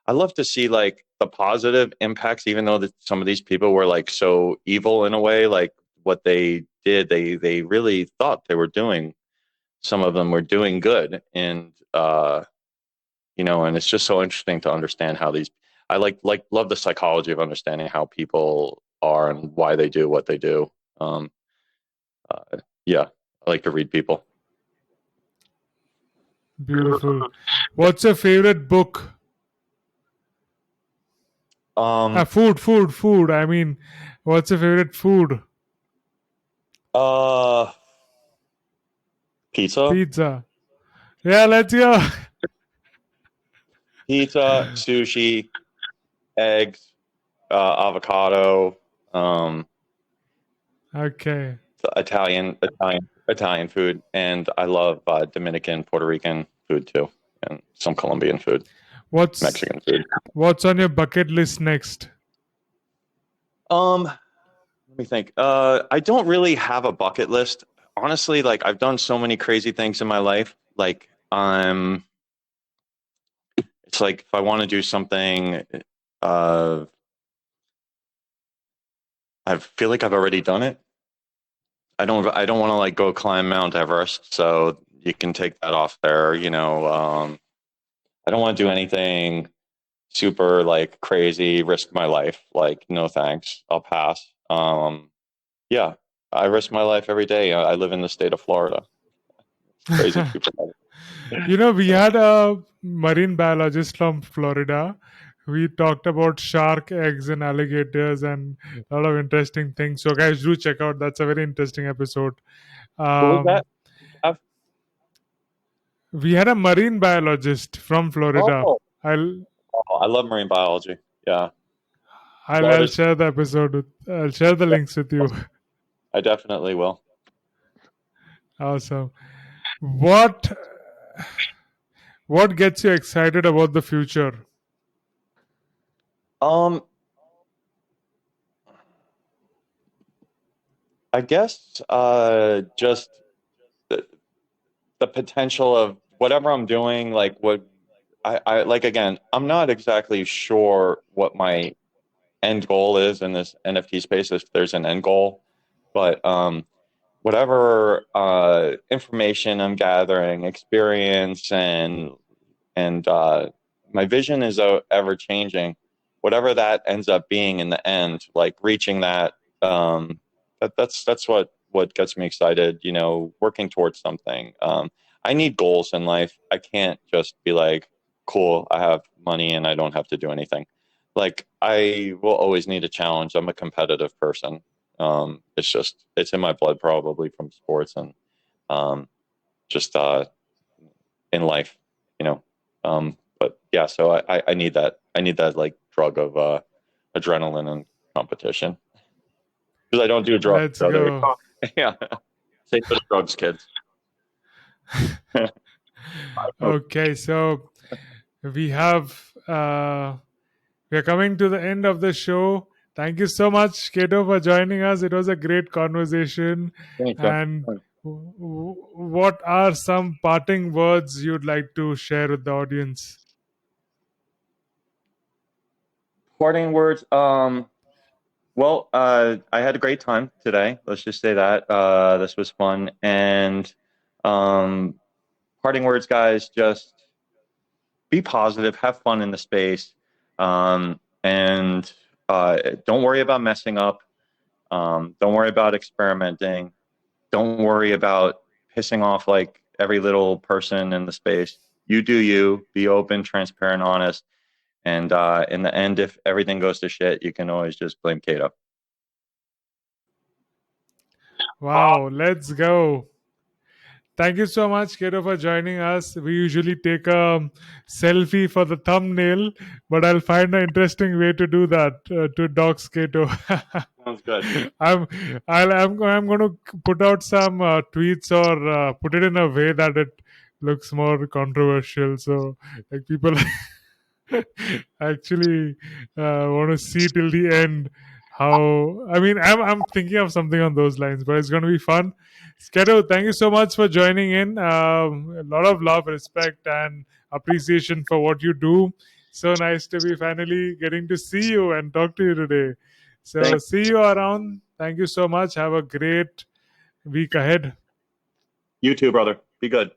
love to see like the positive impacts, even though that some of these people were like so evil in a way, like what they did, they really thought they were doing. Some of them were doing good, and and it's just so interesting to understand how these. I love the psychology of understanding how people are and why they do what they do. Um, yeah, I like to read people. Beautiful. What's your favorite book? Um, Food. I mean, what's your favorite food? uh, pizza, Pizza. Yeah, let's go. sushi, eggs, avocado, um, Okay. Italian food, and I love Dominican, Puerto Rican food too, and some Colombian food, What's Mexican food. what's on your bucket list next? Let me think. I don't really have a bucket list. Honestly, like I've done so many crazy things in my life. Like it's like if I want to do something, uh, I feel like I've already done it. I don't want to like go climb Mount Everest, so you can take that off there. I don't want to do anything super like crazy, risk my life. Like, no thanks, I'll pass. Yeah, I risk my life every day. I live in the state of Florida. It's crazy people. We had a marine biologist from Florida. We talked about shark eggs and alligators and a lot of interesting things. So, guys, do check out. That's a very interesting episode. What was Um, that? Have- we had a marine biologist from Florida. Oh, I'll oh, I love marine biology. Yeah, I'll Florida's. share the episode. I'll share the links with you. I definitely will. Awesome. What what gets you excited about the future? Um, I guess just the, the potential of whatever I'm doing. Like what I like. Again, I'm not exactly sure what my end goal is in this NFT space. If there's an end goal, but whatever information I'm gathering, experience, and my vision is ever changing. Whatever that ends up being in the end, like reaching that, that's what gets me excited. Working towards something. I need goals in life. I can't just be like, cool, I have money and I don't have to do anything. Like I will always need a challenge. I'm a competitive person. It's in my blood probably from sports and um, just in life, you know. But yeah, so I need that. I need that like drug of adrenaline and competition because I don't do drugs. Let's So there you go. go. Yeah, save the drugs, kids. Okay, so we have we are coming to the end of the show. Thank you so much, Kato, for joining us. It was a great conversation. Thanks, John. And what are some parting words you'd like to share with the audience? Parting words. Well, I had a great time today. Let's just say that this was fun. And um, parting words, guys. Just be positive, have fun in the space, and don't worry about messing up. Don't worry about experimenting. Don't worry about pissing off like every little person in the space. You do you. Be open, transparent, honest. And in the end, if everything goes to shit, you can always just blame Kato. Wow, let's go. Thank you so much, Kato, for joining us. We usually take a selfie for the thumbnail, but I'll find an interesting way to do that to dox Kato. Sounds good. I'm I'm going to put out some tweets or put it in a way that it looks more controversial. So like people actually want to see till the end how. I mean, I'm thinking of something on those lines, but it's going to be fun. Sketo, thank you so much for joining in. A lot of love, respect, and appreciation for what you do. So nice to be finally getting to see you and talk to you today. So Thank see you around. Thank you so much. Have a great week ahead. you too, brother. Be good.